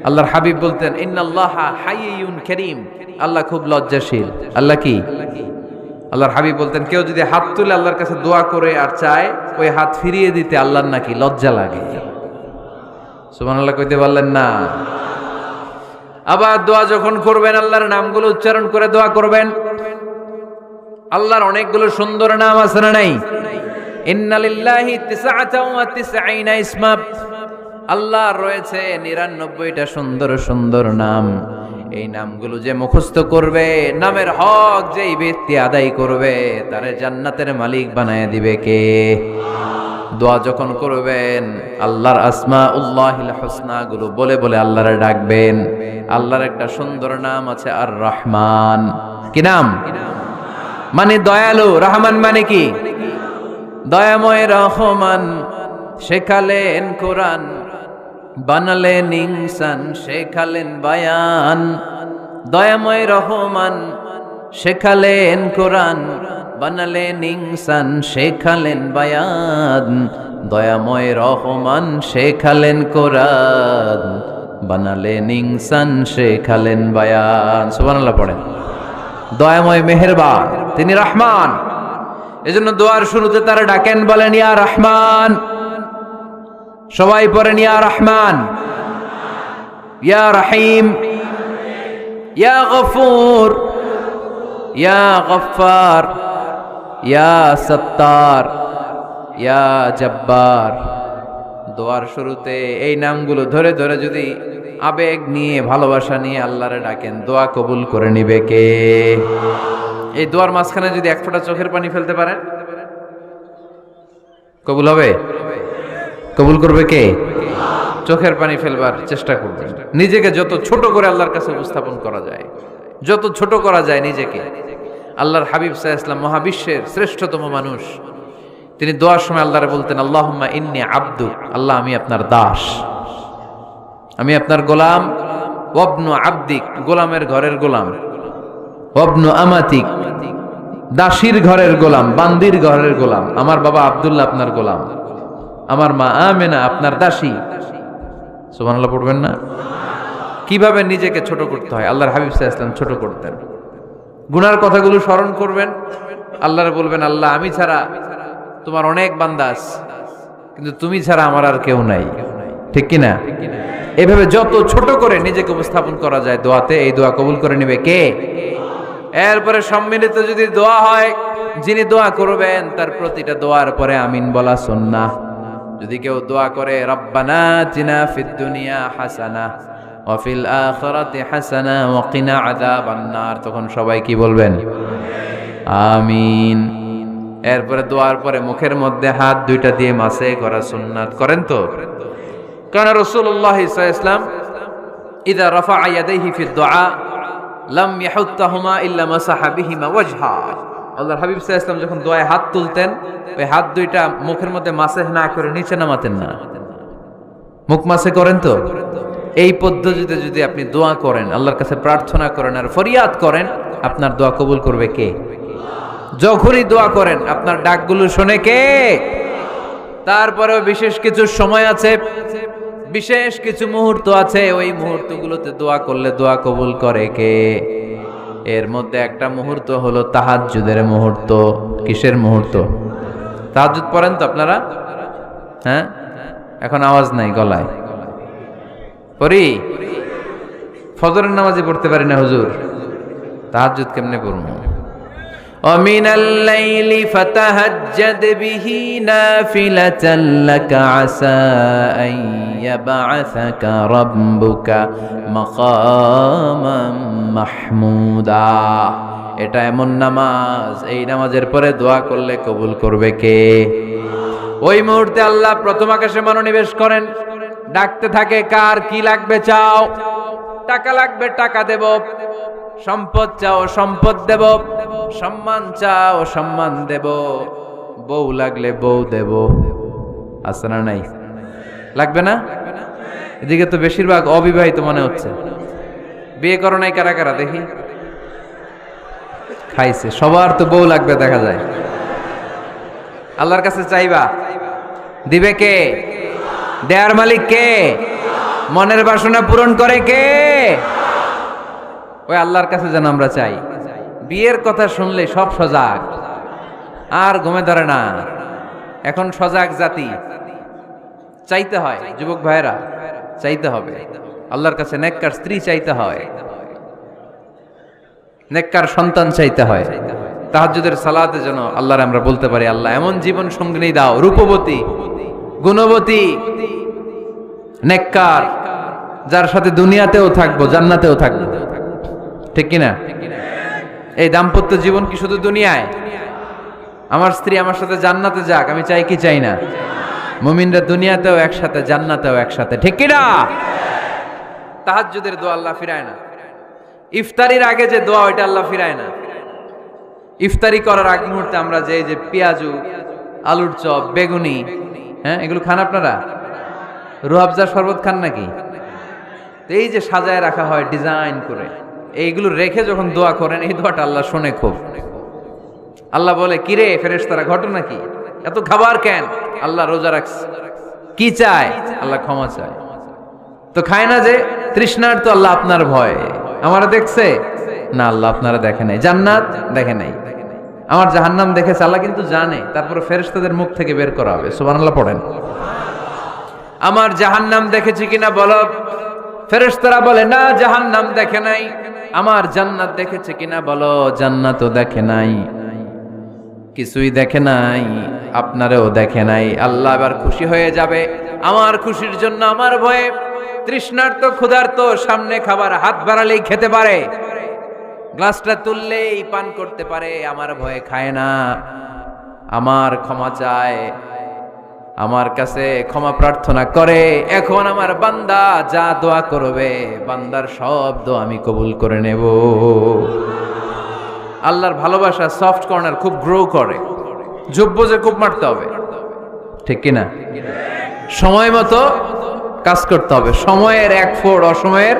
আল্লাহর হাবিব বলতেন, ইন্নাল্লাহা হাইয়ুন কারীম, আল্লাহ খুব লজ্জাশীল। আল্লাহ কি? আল্লাহর হাবিব বলতেন, কেউ যদি হাত তুলে আল্লাহর কাছে দোয়া করে আর চায়, ওই হাত ফিরিয়ে দিতে আল্লাহর নাকি লজ্জা লাগে। সুবহানাল্লাহ কইতে পারলেন না? আবার দোয়া যখন করবেন, আল্লাহর নামগুলো উচ্চারণ করে দোয়া করবেন। আল্লাহর অনেকগুলো সুন্দর নাম আছে না নাই? ইন্না লিল্লাহি 99 ইসমা, আল্লাহর রয়েছে 99টা সুন্দর সুন্দর নাম। এই নামগুলো যে মুখস্থ করবে, নামের হক যেই ব্যক্তি আদায় করবে, তারে জান্নাতের মালিক বানায় দিবে কে? দোয়া যখন করবেন, আল্লাহর আসমাউল্লাহিল হুসনা গুলো বলে বলে আল্লাহরে ডাকবেন। আল্লাহর একটা সুন্দর নাম আছে আর রহমান। কি নাম? মানে দয়ালু। রহমান মানে কি? দয়াময়। রহমান শেখালেন কোরআন, বানালেন ইনসান, শেখালেন বায়ান। দয়াময় রহমান শেখালেন কোরআন, বানালেন ইনসান, শেখালেন বায়ান। দয়াময় রহমান শেখালেন কোরআন, বানালেন ইনসান, শেখালেন বায়ান। সুবহানাল্লাহ পড়েন। দয়াময় মেহেরবান, তিনি রহমান। এজন্য দোয়ার শুরুতে তারা ডাকেন, বলেন ইয়া রহমান। সবাই পড়েন ইয়া রহমান, ইয়া রহিম, ইয়া গফুর, ইয়া গফফার, ইয়া সত্তার, ইয়া জব্বার। দোয়ার শুরুতে এই নামগুলো ধরে ধরে যদি আবেগ নিয়ে, ভালোবাসা নিয়ে আল্লাহরে ডাকেন, দোয়া কবুল করে নিবে কে? এই দোয়ার মাঝখানে যদি এক ফোঁটা চোখের পানি ফেলতে পারেন, কবুল হবে? কবুল করবে কে? চোখের পানি ফেলবার চেষ্টা করবেন। নিজেকে যত ছোট করে আল্লাহর কাছে উপস্থাপন করা যায়, যত ছোট করা যায় নিজেকে। আল্লাহর হাবিব সাল্লাল্লাহু আলাইহি ওয়াসাল্লাম মহাবিশ্বের শ্রেষ্ঠতম মানুষ, তিনি দোয়ার সময় আল্লাহরে বলতেন, আল্লাহুম্মা ইন্নী আবদুক, আল্লাহ আমি আপনার দাস, আমি আপনার গোলাম। ওয়াবনু আবদিক, গোলামের ঘরের গোলাম। ওয়াবনু আমাতিক, দাসীর ঘরের গোলাম, বান্দির ঘরের গোলাম। আমার বাবা আব্দুল্লাহ আপনার গোলাম, আমার মা আমেনা আপনার দাসী। সুবহানাল্লাহ পড়বেন না? কিভাবে নিজেকে ছোট করতে হয় আল্লাহর হাবিব সাল্লাল্লাহু আলাইহি ওয়াসাল্লাম ছোট করতেন। গুনার কথাগুলো স্মরণ করবেন, আল্লাহরে বলবেন, আল্লাহ আমি ছাড়া তোমার অনেক বান্দা আছে, কিন্তু তুমি ছাড়া আমার আর কেউ নাই। ঠিক কি না? এভাবে যত ছোট করে নিজেকে উপস্থাপন করা যায় দোয়াতে, এই দোয়া কবুল করে নেবে কে? এরপরে সম্মিলিত যদি দোয়া হয়, যিনি দোয়া করবেন তার প্রতিটা দোয়ার পরে আমিন বলা সুন্নাহ। যদি কেউ দোয়া করে রব্বানা আতিনা ফিদ দুনিয়া হাসানাহ ওয়া ফিল আখিরাতি হাসানাহ ওয়া কিনা আযাবান নার, তখন সবাই কি বলবেন? আমিন। এরপরে দোয়ার পরে মুখের মধ্যে হাত দুইটা দিয়ে মাসে করা সুন্নাত। করেন তো? কারণ রাসূলুল্লাহ সাল্লাল্লাহু আলাইহি ওয়াসাল্লাম ইযা রাফা ইয়াদাইহি ফিদ দুআ লাম ইয়াহুত্তাহুমা ইল্লা মাসাহা বিহিমা ওয়াজহা। আল্লাহর হাবিব সাল্লাল্লাহু আলাইহি ওয়াসাল্লাম যখন দোয়ায় হাত তুলতেন, ওই হাত দুইটা মুখের মধ্যে মাসেহ না করে নিচে নামাতেন না। মুখ মাসে করেন তো? এই পদ্ধতিতে যদি আপনি দোয়া করেন, আল্লাহর কাছে প্রার্থনা করেন আর ফরিয়াদ করেন, আপনার দোয়া কবুল করবে কে? যখনই দোয়া করেন আপনার ডাকগুলো শোনে কে? তারপরেও বিশেষ কিছু সময় আছে, বিশেষ কিছু মুহূর্ত আছে, ওই মুহূর্তগুলোতে দোয়া করলে দোয়া কবুল করে কে? এর মধ্যে একটা মুহূর্ত হলো তাহাজ্জুদের মুহূর্ত। কিসের মুহূর্ত? তাহাজ্জুদ পড়েন তো আপনারা? হ্যাঁ, এখন আওয়াজ নাই গলায়। পড়ি? ফজরের নামাজে পড়তে পারি না হুজুর, তাহাজ্জুদ কেমনে পড়বো? ومن الليل فتهجد به نافلة لك عسى أن يبعثك ربك مقاما محمودا। এটা এমন নামাজ, এই নামাজের পরে দোয়া করলে কবুল করবে কে? ওই মুহূর্তে আল্লাহ প্রথম আকাশে মনোনিবেশ করেন, ডাকতে থাকে, কার কি লাগবে চাও? টাকা লাগবে টাকা দেব, সম্পদ চাও সম্পদ দেব, সম্মান চাও সম্মান দেব, বউ লাগলে বউ দেব। আছে না নাই? লাগবে না? এদিকে তো বেশিরভাগ অবিবাহিত মনে হচ্ছে। বিয়ে করো নাই কারা কারা দেখি? খাইছে। সবার তো বউ লাগবে দেখা যায়। আল্লাহর কাছে চাইবা, দিবে কে? দেয়ার মালিক কে? মনের বাসনা পূরণ করে কে? ওই আল্লাহর কাছে যেন আমরা চাই। বিয়ের কথা শুনলে সব সজাগ, আর ঘুমে ধরে না। এখন সজাগ জাতি, চাইতে হয়। যুবক ভাইরা চাইতে হবে আল্লাহর কাছে, নেককার স্ত্রী চাইতে হয়, নেককার সন্তান চাইতে হয়। তাহাজ্জুদের সালাতে যেন আল্লাহর আমরা বলতে পারি, আল্লাহ এমন জীবন সঙ্গিনী দাও, রূপবতী, গুণবতী, নেককার, যার সাথে দুনিয়াতেও থাকবো জান্নাতেও থাকবো। ঠিক কিনা? এই দাম্পত্য জীবন কি শুধু দুনিয়ায়? আমার স্ত্রী আমার সাথে জান্নাতে যাক, আমি চাই কি চাই না? মুমিনরা দুনিয়াতেও একসাথে, জান্নাতেও একসাথে। ঠিক কিনা? তাহাজ্জুদের দোয়া আল্লাহ ফিরায় না। ইফতারির আগে যে দোয়া, ওইটা আল্লাহ ফিরায় না। ইফতারি করার আগ মুহূর্তে আমরা যে পেঁয়াজু, আলুর চপ, বেগুনি, হ্যাঁ, এগুলো খান আপনারা? রুহাবজা শরবত খান নাকি? এই যে সাজায় রাখা হয় ডিজাইন করে, এইগুলো রেখে যখন দোয়া করেন, এই দোয়াটা আল্লাহ শোনে খুব। আল্লাহ বলে, কিরে ফেরেশতারা, ঘটনা কি? এত খাবার কেন? আল্লাহ রোজা রাখছে। কি চায়? আল্লাহ ক্ষমা চায়। তো খায় না যে তৃষ্ণার, তো আল্লাহ আপনার ভয়। আমারা দেখছে না? আল্লাহ আপনারা দেখে নাই। জান্নাত দেখে নাই, আমার জাহান্নাম দেখেছে আল্লাহ কিন্তু জানে। তারপরে ফেরেশতাদের মুখ থেকে বের করা হবে। সুবহানাল্লাহ পড়েন। আমার জাহান্নাম দেখেছি কিনা বলো? ফেরেশতারা বলে না, জাহান্নাম দেখে নাই। আমার জান্নাত দেখেছে কিনা বলো? জান্নাতও দেখে নাই, কিছুই দেখে নাই, আপনারেও দেখে নাই। আল্লাহ এবার খুশি হয়ে যাবে। আমার খুশির জন্য আমার ভয়ে তৃষ্ণার্ত ক্ষুধার্ত সামনে খাবার হাত বাড়ালেই খেতে পারে, গ্লাসটা তুললেই পান করতে পারে, আমার ভয়ে খায় না। আমার ক্ষমা চায়, আমার কাছে ক্ষমা প্রার্থনা করে। এখন আমার বান্দা যা দোয়া করবে, বান্দার সব দোয়া আমি কবুল করে নেব। আল্লাহর ভালোবাসা সফট কর্নার খুব গ্রো করে, যোগ্য যে খুব মারতে হবে। ঠিক কিনা? সময় মতো কাজ করতে হবে। সময়ের 1 ফোঁট, অসময়ের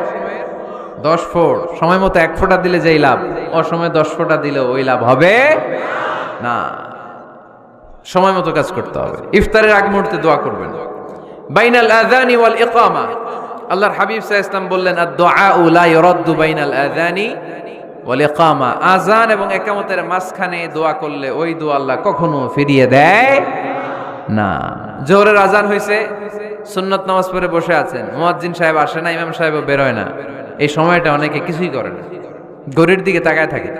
10 ফোঁট। সময় মতো 1 ফোঁটা দিলে যেই লাভ, অসময়ে 10 ফোঁটা দিলে ওই লাভ হবে না। সময় মতো কাজ করতে হবে। ইফতারের আগ মুহূর্তে দোয়া করবেন। বাইনাল আযানি ওয়াল ইকামা, আল্লাহর হাবিব সাল্লাল্লাহু আলাইহি ওয়াসাল্লাম বললেন, আদ-দুআউ লা ইউরাদ্দু বাইনাল আযানি ওয়াল ইকামা। আযান এবং ইকামতের মাঝখানে দোয়া করলে ওই দোয়া আল্লাহ কখনো ফিরিয়ে দেয় না। জোহরের আযান হইছে, সুন্নত নামাজ পড়ে বসে আছেন, মুয়াজ্জিন সাহেব আসে না, ইমাম সাহেবও বেরোয় না। এই সময়টা অনেকে কিছুই করে না, ঘড়ির দিকে তাকায় থাকে,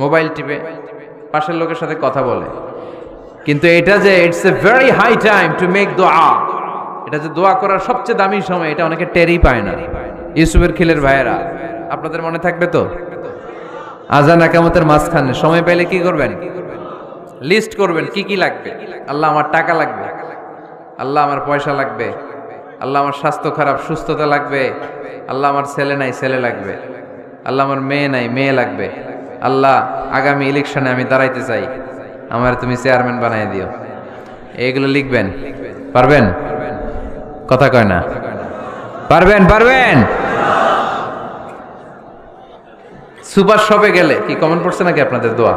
মোবাইল টিপে, পাশের লোকের সাথে কথা বলে। কিন্তু এটা যে it's a very high time to make দোয়া, এটা যে দোয়া করার সবচেয়ে দামি সময়, এটা অনেকে টেরই পায় না। ইউসুফের খিলের ভাইয়েরা, আপনাদের মনে থাকবে তো? আযান ইকামতের মাঝখানে সময় পেলে কি করবেন? লিস্ট করবেন কি কি লাগবে। আল্লাহ আমার টাকা লাগবে, আল্লাহ আমার পয়সা লাগবে, আল্লাহ আমার স্বাস্থ্য খারাপ সুস্থতা লাগবে, আল্লাহ আমার ছেলে নাই ছেলে লাগবে, আল্লাহ আমার মেয়ে নাই মেয়ে লাগবে, আল্লাহ আগামী ইলেকশনে আমি দাঁড়াইতে চাই, আমার তুমি চেয়ারম্যান বানাই দিও। এইগুলো লিখবেন। পারবেন? কথা কয় না। পারবেন? পারবেন? সুপার শপে গেলে কি কমেন্ট পড়ছে নাকি আপনাদের দোয়া?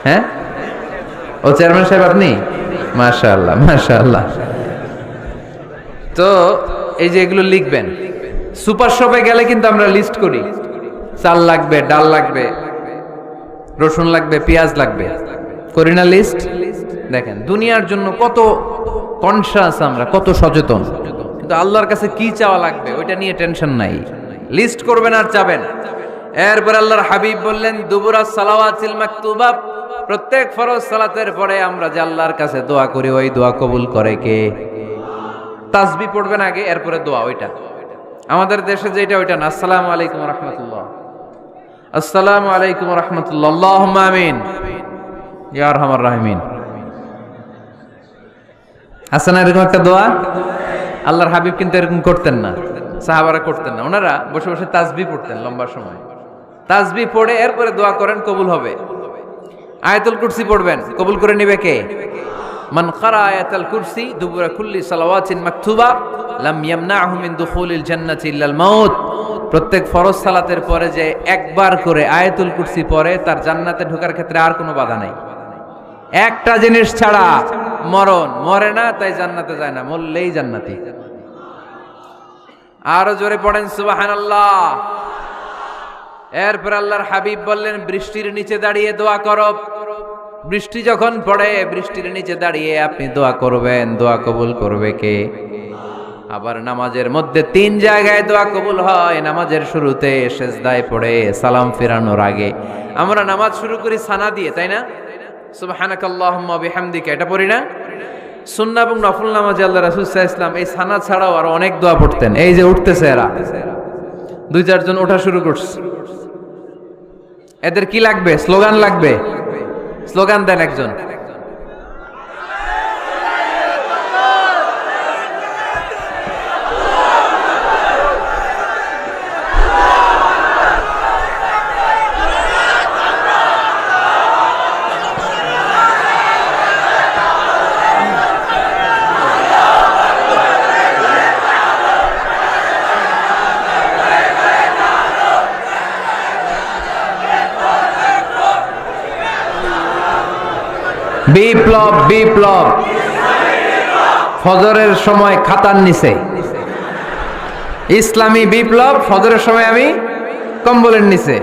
হ্যাঁ, ও চেয়ারম্যান সাহেব আপনি? মাশাআল্লাহ মাশাআল্লাহ। তো এই যে এগুলো লিখবেন। সুপার শপে গেলে কিন্তু আমরা লিস্ট করি, চাল লাগবে, ডাল লাগবে, রসুন লাগবে, পেঁয়াজ লাগবে, করি না লিস্ট? দেখেন দুনিয়ার জন্য কত কনশাস আমরা, কত সচেতন। কিন্তু আল্লাহর কাছে কি চাওয়া লাগবে ওইটা নিয়ে টেনশন নাই। লিস্ট করবেন আর চাবেন। এরপর আল্লাহর হাবিব বললেন, দুবুরা সালাওয়াতিল মাকতুবা, প্রত্যেক ফরজ সালাতের পরে আমরা যে আল্লাহর কাছে দোয়া করি, ওই দোয়া কবুল করে কে? তাসবিহ পড়বেন আগে, এরপরে দোয়া। ওইটা আমাদের দেশে যেটা, ওইটা না। আসসালামু আলাইকুম ওয়া রাহমাতুল্লাহ, আসসালামু আলাইকুম ওয়া রাহমাতুল্লাহ, আল্লাহুম্মা আমিন ইয়া আরহামার রাহিমিন। হাসান এরকম একটা দোয়া আল্লাহর হাবিব কিন্তু এরকম করতেন না সাহাবারা করতেন না, ওনারা বসে বসে তাসবিহ পড়তেন লম্বা সময়। তাসবিহ পড়ে এরপরে দোয়া করেন, কবুল হবে। আয়াতুল কুরসি পড়বেন, কবুল করে নিবে কে? মান ক্বারা আয়াতুল কুরসি দুবুরা কুল্লি সালাওয়াতিন মাকতুবা লাম ইয়ামনাহু মিন দুখুলিল জান্নাতি ইল্লাল মাউত। প্রত্যেক ফরজ সালাতের পরে যে একবার করে আয়াতুল কুরসি পড়ে, তার জান্নাতে ঢোকার ক্ষেত্রে আর কোনো বাধা নাই। একটা জিনিস ছাড়া, মরণ। মরে না তাই জান্নাতে যায় না, মরলেই জান্নাতি। আরো জোরে পড়েন সুবহানাল্লাহ। এরপর আল্লাহর হাবিব বললেন, বৃষ্টির নিচে দাঁড়িয়ে দোয়া করো। বৃষ্টি যখন পড়ে, বৃষ্টির নিচে দাঁড়িয়ে আপনি দোয়া করবেন, দোয়া কবুল করবে কে? আবার নামাজের মধ্যে 3 জায়গায় দোয়া কবুল হয়। নামাজের শুরুতে, সেজদায় পড়ে, সালাম ফেরানোর আগে। আমরা নামাজ শুরু করি সানা দিয়ে, তাই না? সুবহানাকাল্লাহুম্মা বিহামদিকা, এটা পড়ি না? সুন্নাহ এবং নফল নামাজে আল্লাহ রাসূল সাল্লাল্লাহু আলাইহি ওয়াসাল্লাম এই সানা ছাড়াও আরো অনেক দোয়া পড়তেন। এই যে উঠতেছে এরা, 2-4 জন ওঠা শুরু করছে। এদের কি লাগবে? স্লোগান লাগবে। স্লোগান দেন একজন। বিপ্লব, বিপ্লব। ফজরের সময় খাতার নিচে ইসলামী বিপ্লব, ফজরের সময় আমি কম্বলের নিচে।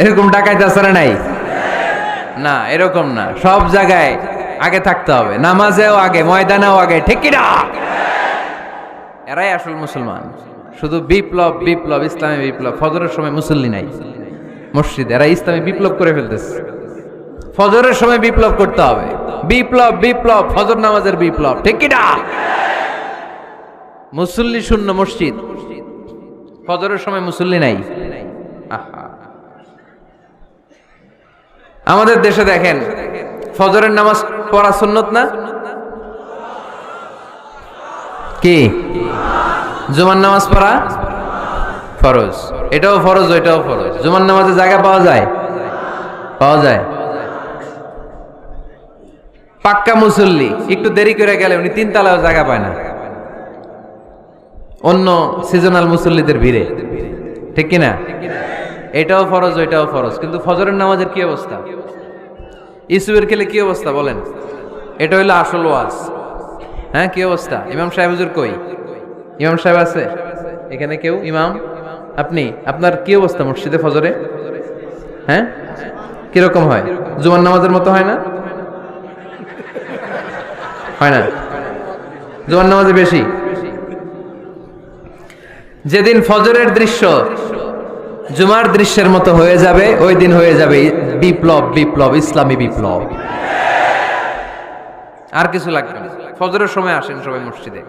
এরকম ডাকাইতে আছে না? নাই না, এরকম না। সব জায়গায় আগে থাকতে হবে, নামাজেও আগে, ময়দানেও আগে, ঠিক কি না? এরাই আসল মুসলমান। শুধু বিপ্লব, বিপ্লব, ইসলামী বিপ্লব। ফজরের সময় মুসল্লি নাই মসজিদে, এরা ইসলামী বিপ্লব করে ফেলতেছে। ফজরের সময় বিপ্লব করতে হবে। বিপ্লব, বিপ্লব, ফজর নামাজের বিপ্লব, ঠিক কি না? মুসল্লি শূন্য মসজিদ, ফজরের সময় মুসল্লি নাই। আমাদের দেশে দেখেন, ফজরের নামাজ পড়া সুন্নত না? কি? জুমার নামাজ পড়া ফরজ। এটাও ফরজ, ওইটাও ফরজ। জুমার নামাজে জায়গা পাওয়া যায়? পাওয়া যায়। পাক্কা মুসল্লি একটু দেরি করে গেলে উনি 3 তলায়ও জায়গা পায় না, অন্য সিজনাল মুসল্লিদের ভিড়ে, ঠিক কিনা? এটাও ফরজ, ওইটাও ফরজ। কিন্তু ফজরের নামাজের কি অবস্থা? ইসুবের খেলে কি অবস্থা বলেন? এটা হইলো আসল ওয়াজ। হ্যাঁ, কি অবস্থা? ইমাম সাহেব হুজুর কই? ইমাম সাহেব আছে এখানে? কেউ? ইমাম আপনি, আপনার কি অবস্থা মসজিদে ফজরে? হ্যাঁ, কিরকম হয়? জুমার নামাজের মতো হয় না? হয় না? জুমার নামাজে বেশি। যেদিন ফজরের দৃশ্য জুমার দৃশ্যের মতো হয়ে যাবে, ওই দিন হয়ে যাবে বিপ্লব, বিপ্লব, ইসলামী বিপ্লব। আর কিছু লাগবে না। ফজরের সময় আসেন সবাই মসজিদে,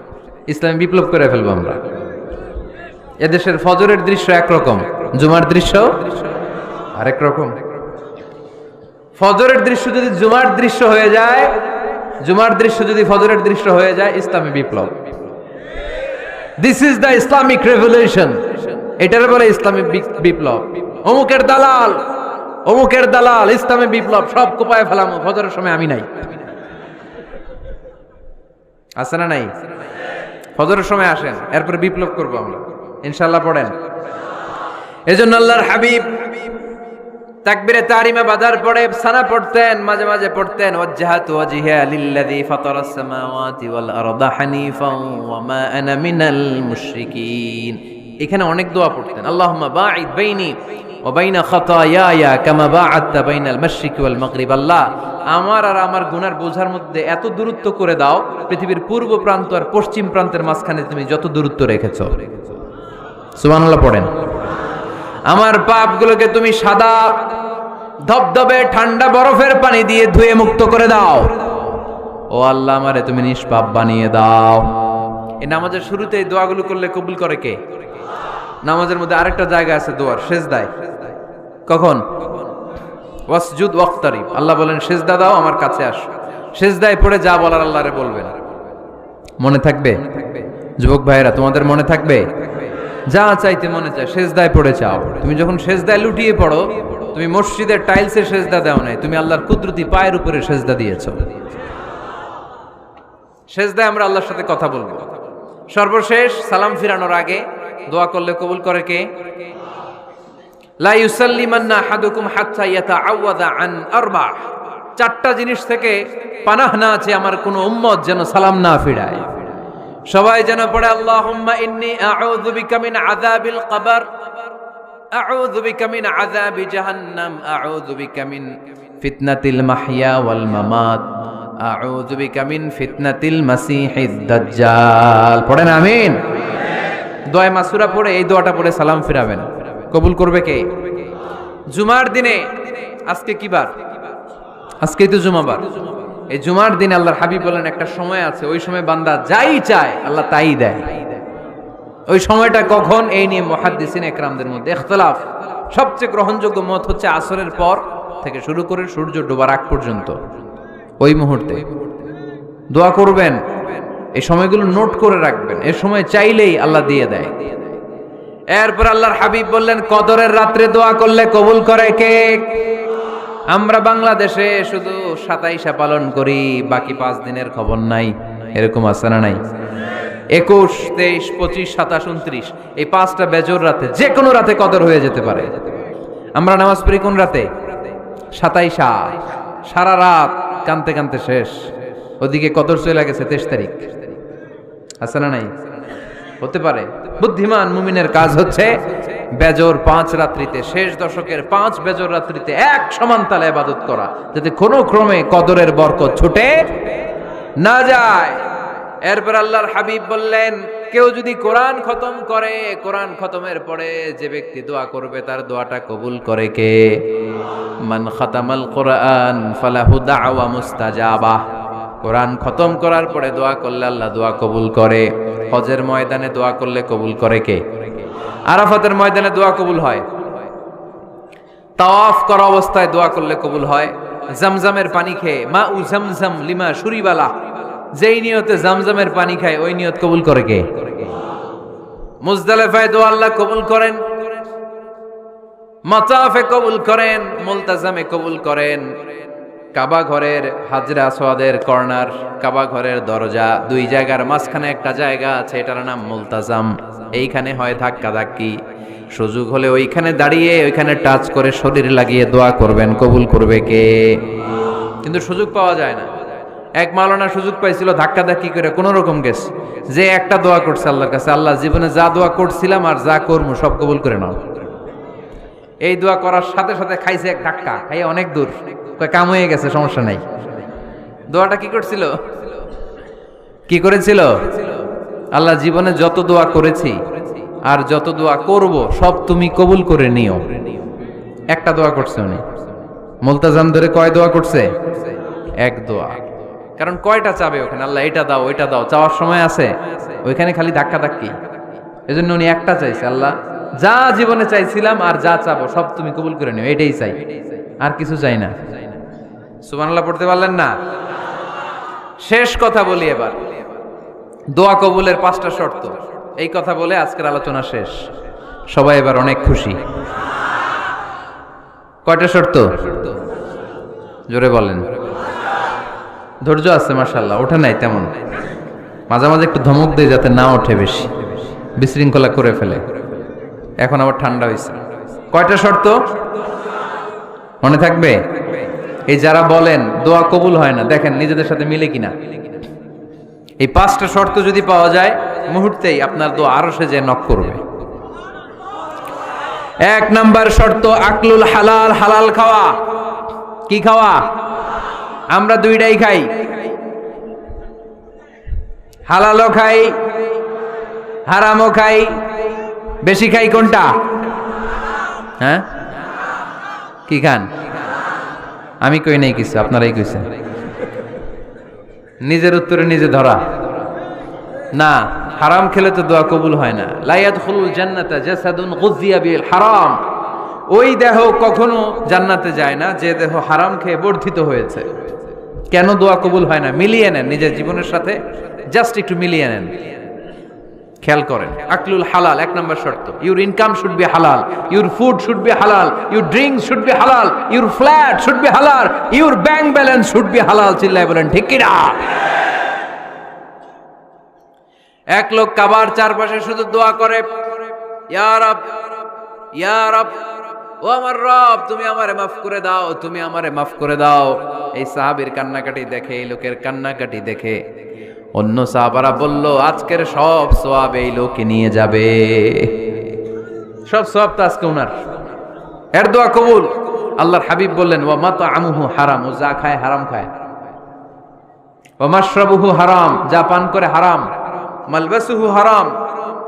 ইসলামী বিপ্লব করে ফেলবো আমরা। এদেশের ফজরের দৃশ্য একরকম, জুমার দৃশ্য আরেক রকম। ফজরের দৃশ্য যদি জুমার দৃশ্য হয়ে যায়, জুমার দৃশ্য যদি ফজরের দৃশ্য হয়ে যায়, ইসলামী বিপ্লব। This is the Islamic revolution. এটার বলে ইসলামী বিপ্লব। অমুকের দালাল, অমুকের দালাল, ইসলামী বিপ্লব সব কোপায় ফেলাম। ফজরের সময় আমি নাই, আছে না? নাই। ফজরের সময় আসেন, এরপর বিপ্লব করবো আমরা ইনশাআল্লাহ। পড়েন। এজন্য আল্লাহর হাবিব তাকবীরে তাহরিমা বাঁধার পরে সানা পড়তেন, মাঝে মাঝে পড়তেন ওয়াজহাতু ওয়াজহিয়া লিল্লাযী ফাতারাস সামাওয়াতি ওয়াল আরদা হানিফান ওয়া মা আনা মিনাল মুশরিকিন। এখানে অনেক দোয়া পড়তেন। আল্লাহুম্মা বাঈদ বাইনি ওয়া বাইনা খাতায়ায়া কামা বাআদতা বাইনাল মাশরিকি ওয়াল মাগরিব। আল্লাহ, আমার আর আমার গুনার বোঝার মধ্যে এত দূরত্ব করে দাও, পৃথিবীর পূর্ব প্রান্ত আর পশ্চিম প্রান্তের মাঝখানে তুমি যত দূরত্ব রেখেছো। সুবহানাল্লাহ পড়েন। আমার পাপগুলোকে তুমি সাদা ধবধবে ঠান্ডা বরফের পানি দিয়ে ধুয়ে মুক্ত করে দাও। ও আল্লাহ, আমারে তুমি নিষ্পাপ বানিয়ে দাও। এই নামাজের শুরুতে এই দোয়াগুলো করলে কবুল করে কে? নামাজের মধ্যে আরেকটা জায়গা আছে দোয়ার, সেজদায়। কখন? ওয়াসজুদ ওয়াক্তারিব। আল্লাহ বলেন সেজদা দাও, আমার কাছে আসো। সেজদায় পড়ে যা বলার আল্লাহরে বলবেন, মনে থাকবে? যুবক ভাইয়েরা, তোমাদের মনে থাকবে? যা চাইতে মনে চায় সেজদায় পড়ে চাও। তুমি যখন সেজদায় লুটিয়ে পড়ো, তুমি মসজিদের টাইলসে সেজদা দাও নাই, তুমি আল্লাহর কুদরতি পায়ের উপরে সেজদা দিয়েছো। সেজদায় আমরা আল্লাহর সাথে কথা বলবো। সর্বশেষ সালাম ফিরানোর আগে দোয়া করলে কবুল করে কে? লা ইউসাল্লিমান্না আহাদুকুম হাত্তা ইয়াতাআওয়াযা আন আরবা'। চারটা জিনিস থেকে পানাহ না আছে আমার কোন উম্মত যেন সালাম না ফিরায়। সবাই যেন পড়ে আল্লাহুম্মা ইন্নী আউযু বিকা মিন আযাবিল কবর, আউযু বিকা মিন আযাবি জাহান্নাম, আউযু বিকা মিন ফিতনাতিল মাহইয়া ওয়াল মামাত, আউযু বিকা মিন ফিতনাতিল মাসিহিদ দাজ্জাল। পড়েন আমিন। দোয়া মাসুরা পড়ে এই দোয়াটা পড়ে সালাম ফিরাবেন। কবুল করবে কে? জুমার দিনে, আজকে কি বার? আজকেই তো জুমাবার। এই জুমার দিনে আল্লাহর হাবিব বলেন একটা সময় আছে, ওই সময় বান্দা যাই চায় আল্লাহ তাই দেয়। ওই সময়টা কখন? এই নিয়ে মুহাদ্দিসিন একরামদের মধ্যে ইখতিলাফ। সবচেয়ে গ্রহণযোগ্য মত হচ্ছে আসরের পর থেকে শুরু করে সূর্য ডোবার আগ পর্যন্ত, ওই মুহূর্তে দোয়া করবেন। এই সময়গুলো নোট করে রাখবেন, এই সময় চাইলেই আল্লাহ দিয়ে দেয়। এরপর আল্লাহর হাবিব বললেন কদরের রাত্রে দোয়া করলে কবুল করে কে? আমরা বাংলাদেশে শুধু 27 পালন করি, বাকি 5 দিনের খবর নাই। এরকম আছে না নাই? 21, 23, 25, 27, 29 এই 5টা বেজর রাতে, যে কোনো রাতে কদর হয়ে যেতে পারে। আমরা নামাজ পড়ি কোন রাতে? 27। সারা রাত কানতে কানতে শেষ, ওদিকে কদর চলে গেছে 23 তারিখ। আছে না নাই? হতে পারে। বুদ্ধিমান মুমিনের কাজ হচ্ছে বেজর 5 রাত্রিতে, শেষ দশকের 5 বেজর রাত্রিতে এক সমান তালে ইবাদত করা, যাতে কোনো ক্রমে কদরের বরকত ছুটে না যায়। এরপর আল্লাহর হাবিব বললেন কেউ যদি কোরআন খতম করে, কোরআন খতমের পরে যে ব্যক্তি দোয়া করবে তার দোয়াটা কবুল করে কে? মান খাতামাল কোরআন ফালাহু দাওয়া মুস্তাজাবা। কোরআন খতম করার পরে দোয়া করলে আল্লাহ দোয়া কবুল করে। হজের ময়দানে দোয়া করলে কবুল করে কে? আরাফাতের ময়দানে দোয়া কবুল হয়। তাওয়াফ করা অবস্থায় দোয়া করলে কবুল হয়। জামজামের পানি খেয়ে মা উ জামজাম লিমা শুরিবালা, যেই নিয়তে জামজামের পানি খায় ওই নিয়ত কবুল করে কে? মুজদালিফায় দোয়া আল্লাহ কবুল করেন, মাতাফে কবুল করেন, মুলতাজামে কবুল করেন। কাবা ঘরের হাজরে আসওয়াদের কর্নার, কাবা ঘরের দরজা, 2 জায়গার মাঝখানে একটা জায়গা আছে, এটার নাম মুলতাজাম। এইখানে হয় ধাক্কা ধাক্কি, সুযোগ হলে ওইখানে দাঁড়িয়ে ওইখানে টাচ করে শরীর লাগিয়ে দোয়া করবেন, কবুল করবে কে? কিন্তু সুযোগ পাওয়া যায় না। এক মাওলানা সুযোগ পাইছিল ধাক্কা ধাক্কি করে কোন রকম গেছে, যে একটা দোয়া করছে আল্লাহর কাছে, আল্লাহ জীবনে যা দোয়া করছিলাম আর যা করবো সব কবুল করে নাও। এই দোয়া করার সাথে সাথে খাইছে এক ধাক্কা, খাইয়ে অনেক দূর, কাম হয়ে গেছে, সমস্যা নাই। দোয়াটা কি করছিল? কি করেছিল? আল্লাহ জীবনে যত দোয়া করেছি আর যত দোয়া করব সব তুমি কবুল করে নিও। একটা দোয়া করছে উনি। মুলতাজাম ধরে কয় দোয়া করছে? এক দোয়া। কারণ কয়টা চাবে ওখানে? আল্লাহ এটা দাও ওইটা দাও, চাওয়ার সময় আছে? ওইখানে খালি ধাক্কা ধাক্কি। এজন্য উনি একটা চাইছে, আল্লাহ যা জীবনে চাইছিলাম আর যা চাবো সব তুমি কবুল করে নিও, এটাই চাই, আর কিছু চাই না। সুবহানাল্লাহ পড়তে পারলেন না? শেষ কথা বলি এবার, দোয়া কবুলের 5টা শর্ত। এই কথা বলে আজকের আলোচনা শেষ। সবাই এবার অনেক খুশি। কয়টা শর্ত? জোরে বলেন। ধৈর্য আছে মাশাআল্লাহ, ওঠে নাই তেমন, মাঝে মাঝে একটু ধমক দেয় যাতে না ওঠে, বেশি বিশৃঙ্খলা করে ফেলে। এখন আবার ঠান্ডা হয়েছে। কয়টা শর্ত মনে থাকবে? এই যারা বলেন দোয়া কবুল হয় না, দেখেন নিজেদের সাথে মিলে কিনা। এই 5টা শর্ত যদি পাওয়া যায়, মুহূর্তেই আপনার দোয়া আরশে যে নক করবে। 1 নাম্বার শর্ত আকলুল হালাল, হালাল খাওয়া। কি খাওয়া? আমরা 2টাই খাই, হালালও খাই হারামও খাই। বেশি খাই কোনটা? হ্যাঁ, কি খান? আমি কই নাই কিছু, আপনারাই কইছেন। নিজের উত্তরে নিজে ধরা না। হারাম খেলে তো দোয়া কবুল হয় না। লা ইয়াদখুলুল জান্নাতা জাসাদুন গুযিয়া বিল হারাম। ওই দেহ কখনো জান্নাতে যায় না যে দেহ হারাম খেয়ে বর্ধিত হয়েছে। কেন দোয়া কবুল হয় না? মিলিয়ে নেন নিজের জীবনের সাথে, জাস্ট একটু মিলিয়ে নেন। খেয়াল করেন, আকলুল হালাল এক নম্বর শর্ত। ইউর ইনকাম শুড বি হালাল, ইউর ফুড শুড বি হালাল, ইউর ড্রিঙ্কস শুড বি হালাল, ইউর ফ্ল্যাট শুড বি হালাল, your bank balance should be হালাল। চিল্লায় বলেন ঠিক কিনা? এক লোক কাবার চারপাশে শুধু দোয়া করে, ইয়া রব, ইয়া রব, ও আমার রব, তুমি আমারে মাফ করে দাও, তুমি আমারে মাফ করে দাও। এই সাহাবীর কান্নাকাটি দেখে, এই লোকের কান্নাকাটি দেখে অন্য সাহাবারা বলল, আজকের সব সওয়াব এই লোকে নিয়ে যাবে। সব সওয়াব তো আজকে ওনার, এর দোয়া কবুল। আল্লাহর হাবিব বললেন, ওয়া মাতআমুহু হারাম, ও যা খায় হারাম খায়। ওয়া মাশরাবুহু হারাম, যা পান করে হারাম। মালবাসুহু হারাম,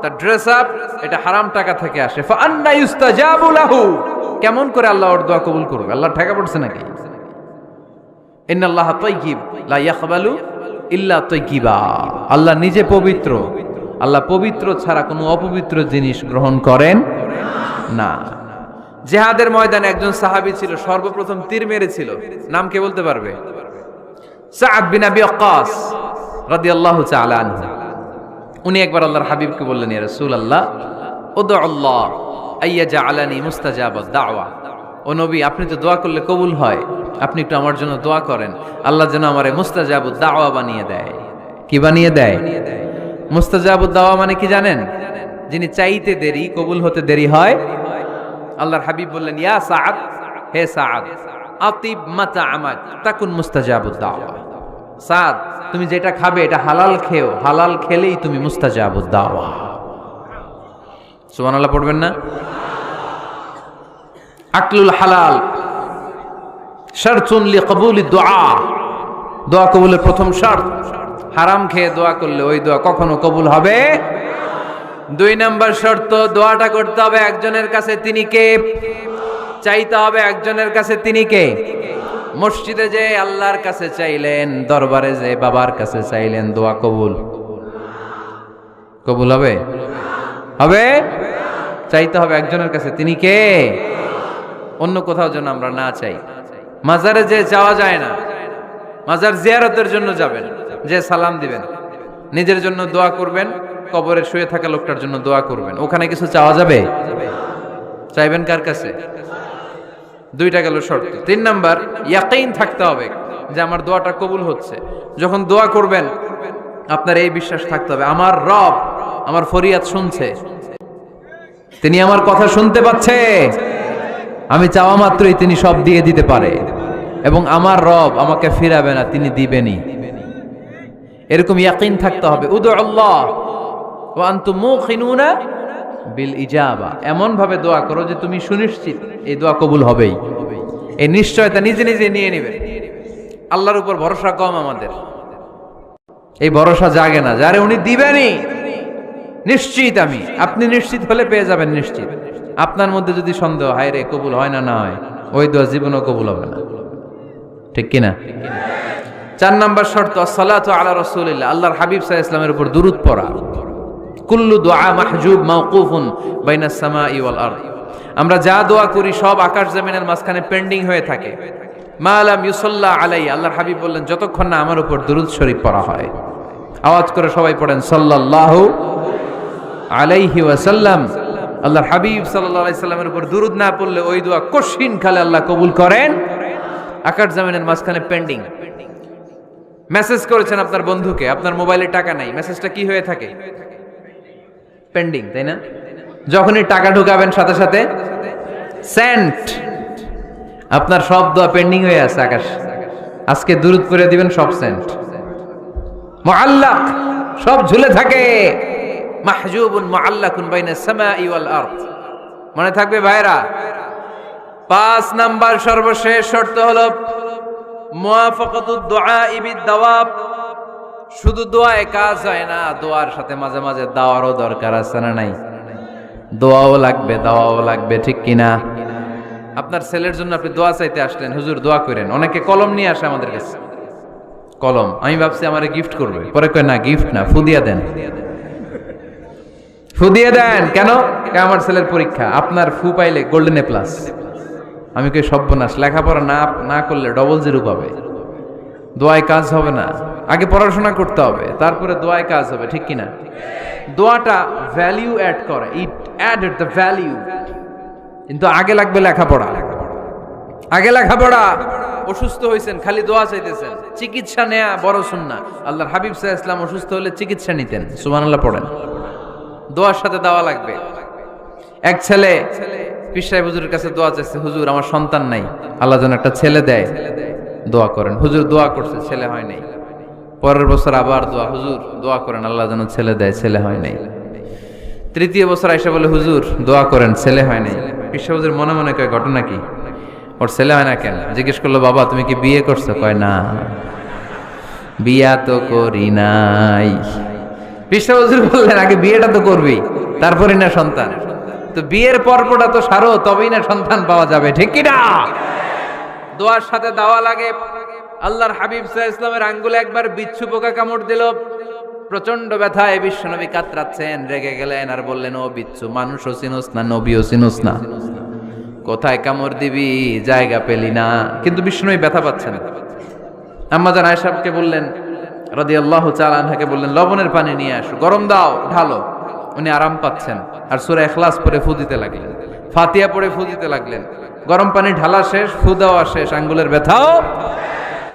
তার ড্রেস আপ এটা হারাম টাকা থেকে আসে। ফা আন্না ইউস্তাজাবু লাহু, কেমন করে আল্লাহ ওর দোয়া কবুল করবে? আল্লাহ ঠেকা পড়ছে নাকি? ইন্নাল্লাহা তাইয়্যিব লা ইয়াকবালু ইল্লা তাইয়্যিবা, আল্লাহ নিজে পবিত্র, আল্লাহ পবিত্র ছাড়া কোনো অপবিত্র জিনিস গ্রহণ করেন না। জিহাদের ময়দানে একজন সাহাবী ছিল, সর্বপ্রথম তীর মেরেছিল। নাম কে বলতে পারবে? সাআদ বিন আবি ওয়াক্কাস রাদিয়াল্লাহু তাআলা আনহু। উনি একবার আল্লাহর হাবিবকে বললেন, ইয়া রাসূলুল্লাহ, উদউ আল্লাহ আইয়াজআলানি মুস্তাজাবাদ দাওয়া। ও নবী, আপনি তো দোয়া করলে কবুল হয়, আপনি একটু আমার জন্য দোয়া করেন, আল্লাহ যেন আমারে মুস্তাজাবুদ দাওয়া বানিয়ে দেয়। কি বানিয়ে দেয়? মুস্তাজাবুদ দাওয়া মানে কি জানেন? যিনি চাইতে দেরি, কবুল হতে দেরি হয়। আল্লাহর হাবিব বললেন, ইয়া সাআদ, হে সাআদ, আতিব মাতআমাক তাকুন মুস্তাজাবুদ দাওয়া। সাদ, তুমি যেটা খাবে এটা হালাল খেও, হালাল খেলেই তুমি মুস্তাজাবুদ দাওয়া। সুবহানাল্লাহ পড়বেন না? আকলুল হালাল শারতুন লিকবুলি দুআ, দোয়া কবুলের প্রথম শর্ত। হারাম খেয়ে দোয়া করলে ওই দোয়া কখনো কবুল হবে। দুই নাম্বার শর্ত, দোয়াটা করতে হবে একজনের কাছে, তিনি কে? চাইতে হবে একজনের কাছে, তিনি কে? মসজিদে যে আল্লাহর কাছে চাইলেন, দরবারে যে বাবার কাছে চাইলেন, দোয়া কবুল কবুল হবে? হবে? চাইতে হবে একজনের কাছে, তিনি কে? অন্য কোথাও যেন আমরা না চাই। মাজারে যে চাওয়া যায় না, মাজার জিয়ারতের জন্য যাবেন, যে সালাম দিবেন, নিজের জন্য দোয়া করবেন, কবরে শুয়ে থাকা লোকটার জন্য দোয়া করবেন, ওখানে কিছু চাওয়া যাবে? চাইবেন কার কাছে? দুইটা গেল শর্ত। তিন নাম্বার, ইয়াকিন থাকতে হবে যে আমার দোয়াটা কবুল হচ্ছে। যখন দোয়া করবেন আপনার এই বিশ্বাস থাকতে হবে, আমার রব আমার ফরিয়াদ শুনছে, তিনি আমার কথা শুনতে পাচ্ছে, আমি চাওয়া মাত্রই তিনি সব দিয়ে দিতে পারে, এবং আমার রব আমাকে ফিরাবে না, তিনি দিবেনই। এরকম ইয়াকিন থাকতে হবে। উদু আল্লাহ ওয়া আনতুম মুখিনুনা বিল ইজাবা, এমন ভাবে দোয়া করো যে তুমি সুনিশ্চিত এই দোয়া কবুল হবেই। এই নিশ্চয়তা নিজে নিজে নিয়ে নেবেন। আল্লাহর উপর ভরসা কম আমাদের, এই ভরসা জাগে না, যারে উনি দিবেনই নিশ্চিত আমি। আপনি নিশ্চিত হলে পেয়ে যাবেন নিশ্চিত। আপনার মধ্যে যদি সন্দেহ, হায় রে কবুল হয় না, না হয়, ওই দোয়া জীবনও কবুল হবে না। ঠিক কিনা? চার নাম্বার শর্ত, আসসালাতু আলা রাসূলিল্লাহ, আল্লাহর হাবিব সাল্লাল্লাহু আলাইহি ওয়াসাল্লামের উপর দুরূদ পড়া। কুল্লু দুআ মাহজুব মাওকুফুন বাইনাস সামাই ওয়াল আরদ, আমরা যা দোয়া করি সব আকাশ জমিনের মাঝখানে পেন্ডিং হয়ে থাকে। মা লাম ইউসাল্লা আলাইহি, আল্লাহর হাবিব বললেন যতক্ষণ না আমার উপর দুরূদ শরীফ পড়া হয়। আওয়াজ করে সবাই পড়েন সাল্লাল্লাহু আলাইহি ওয়াসাল্লাম। আল্লাহর হাবিব সাল্লাল্লাহু আলাইহি সাল্লামের উপর দুরূদ না পড়লে ওই দোয়া কঠিন কালে আল্লাহ কবুল করেন, আকাশ জমিনের মাঝখানে পেন্ডিং। মেসেজ করেছেন আপনার বন্ধুকে, আপনার মোবাইলে টাকা নাই, মেসেজটা কি হয়ে থাকে? পেন্ডিং, তাই না? যখনই টাকা ঢুকাবেন সাথে সাথে সেন্ট, আপনার সব দোয়া পেন্ডিং হয়ে আছে আকাশ। আজকে দুরূদ করে দিবেন, সব সেন্ট, মুআল্লাক, সব ঝুলে থাকে। মাহজুবুন মুআল্লাকুন বাইনাস সামাই ওয়াল আরদ, মনে থাকবে ভাইরা? 5 নাম্বার সর্বশেষ শর্ত হলো মুওয়াফাকাতুদ দুআ বিদ দাওয়াব। শুধু দোয়ায় কাজ হয় না, দোয়ার সাথে মাঝে মাঝে দাওয়ারও দরকার আছে না নাই? দোয়াও লাগবে, দাওয়াও লাগবে, ঠিক কিনা? আপনার ছেলের জন্য আপনি দোয়া চাইতে আসলেন, হুজুর দোয়া করেন। অনেকে কলম নিয়ে আসে আমাদের কাছে, কলম। আমি ভাবছি আমারে গিফট করবে, পরে কয় না গিফট না, ফু দিয়ে দেন। ফু দিয়ে দেন কেন? আমার ছেলের পরীক্ষা, আপনার ফু পাইলে গোল্ডেন এ প্লাস। আমি কই সর্বনাশ, লেখাপড়া না করলে ডবল জিরো পাবে, দোয়ায় কাজ হবে না। আগে পড়াশোনা করতে হবে, তারপরে দোয়ায় কাজ হবে, ঠিক কিনা? দোয়াটা ভ্যালিউ অ্যাড করে, ইট অ্যাডেড দ্য ভ্যালিউ। কিন্তু আগে লাগবে লেখাপড়া, আগে লেখাপড়া। অসুস্থ হয়েছেন খালি দোয়া চাইতেছেন, চিকিৎসা নেয়া বড় সুন্নাহ। আল্লাহর হাবিব সাল্লাল্লাহু আলাইহি ওয়াসাল্লাম অসুস্থ হলে চিকিৎসা নিতেন, সুবহানাল্লাহ পড়েন। দোয়ার সাথে দাওয়া লাগবে। এক ছেলে পীর সাহেব হুজুরের কাছে দোয়া চাইছে, হুজুর আমার সন্তান নাই, আল্লাহ যেন একটা ছেলে দেয়, দোয়া করেন। হুজুর দোয়া করছে, ছেলে হয় নাই। পরের বছর আবার দোয়া, হুজুর দোয়া করেন আল্লাহ যেন ছেলে দেয়, ছেলে হয় নাই। তৃতীয় বছর আইসা বলে, হুজুর দোয়া করেন, ছেলে হয় নাই। পীর সাহেব হুজুর মনে মনে কয়, ঘটনা কি? ওর ছেলে হয় না কেন? জিজ্ঞেস করলো, বাবা তুমি কি বিয়ে করছো? কয় না, বিয়া তো করি নাই। পীর সাহেব হুজুর বললেন, আগে বিয়েটা তো করবি, তারপরে না সন্তান। তো বিয়ের পর্বটা তো সারো, তবেই না সন্তান পাওয়া যাবে, ঠিক কি না? দোয়ার সাথে দাওয়া লাগে। আল্লাহর হাবিব সাল্লাল্লাহু আলাইহি ওয়াসাল্লামের আঙ্গুলে একবার বিচ্ছু পোকা কামড় দিল, প্রচন্ড ব্যথায় বিশ্বনবী কাতরাচ্ছেন, রেগে গেলেন আর বললেন, ও বিচ্ছু, মানুষও চিনোস না, নবীও চিনোস না, কোথায় কামড় দিবি, জায়গা পেলি না। কিন্তু বিশ্বনবী ব্যথা পাচ্ছেন। আম্মা জান আয়েশাকে বললেন রাদিয়াল্লাহু তাআলা আনহাকে বললেন, লবণের পানি নিয়ে আসো, গরম দাও, ঢালো। উনি আরাম পাচ্ছেন আর সূরা ইখলাস পড়ে ফু দিতে লাগলেন, ফাতিহা পড়ে ফু দিতে লাগলেন। গরম পানি ঢালা শেষ, ফু দেওয়া শেষ, আঙ্গুলের ব্যথাও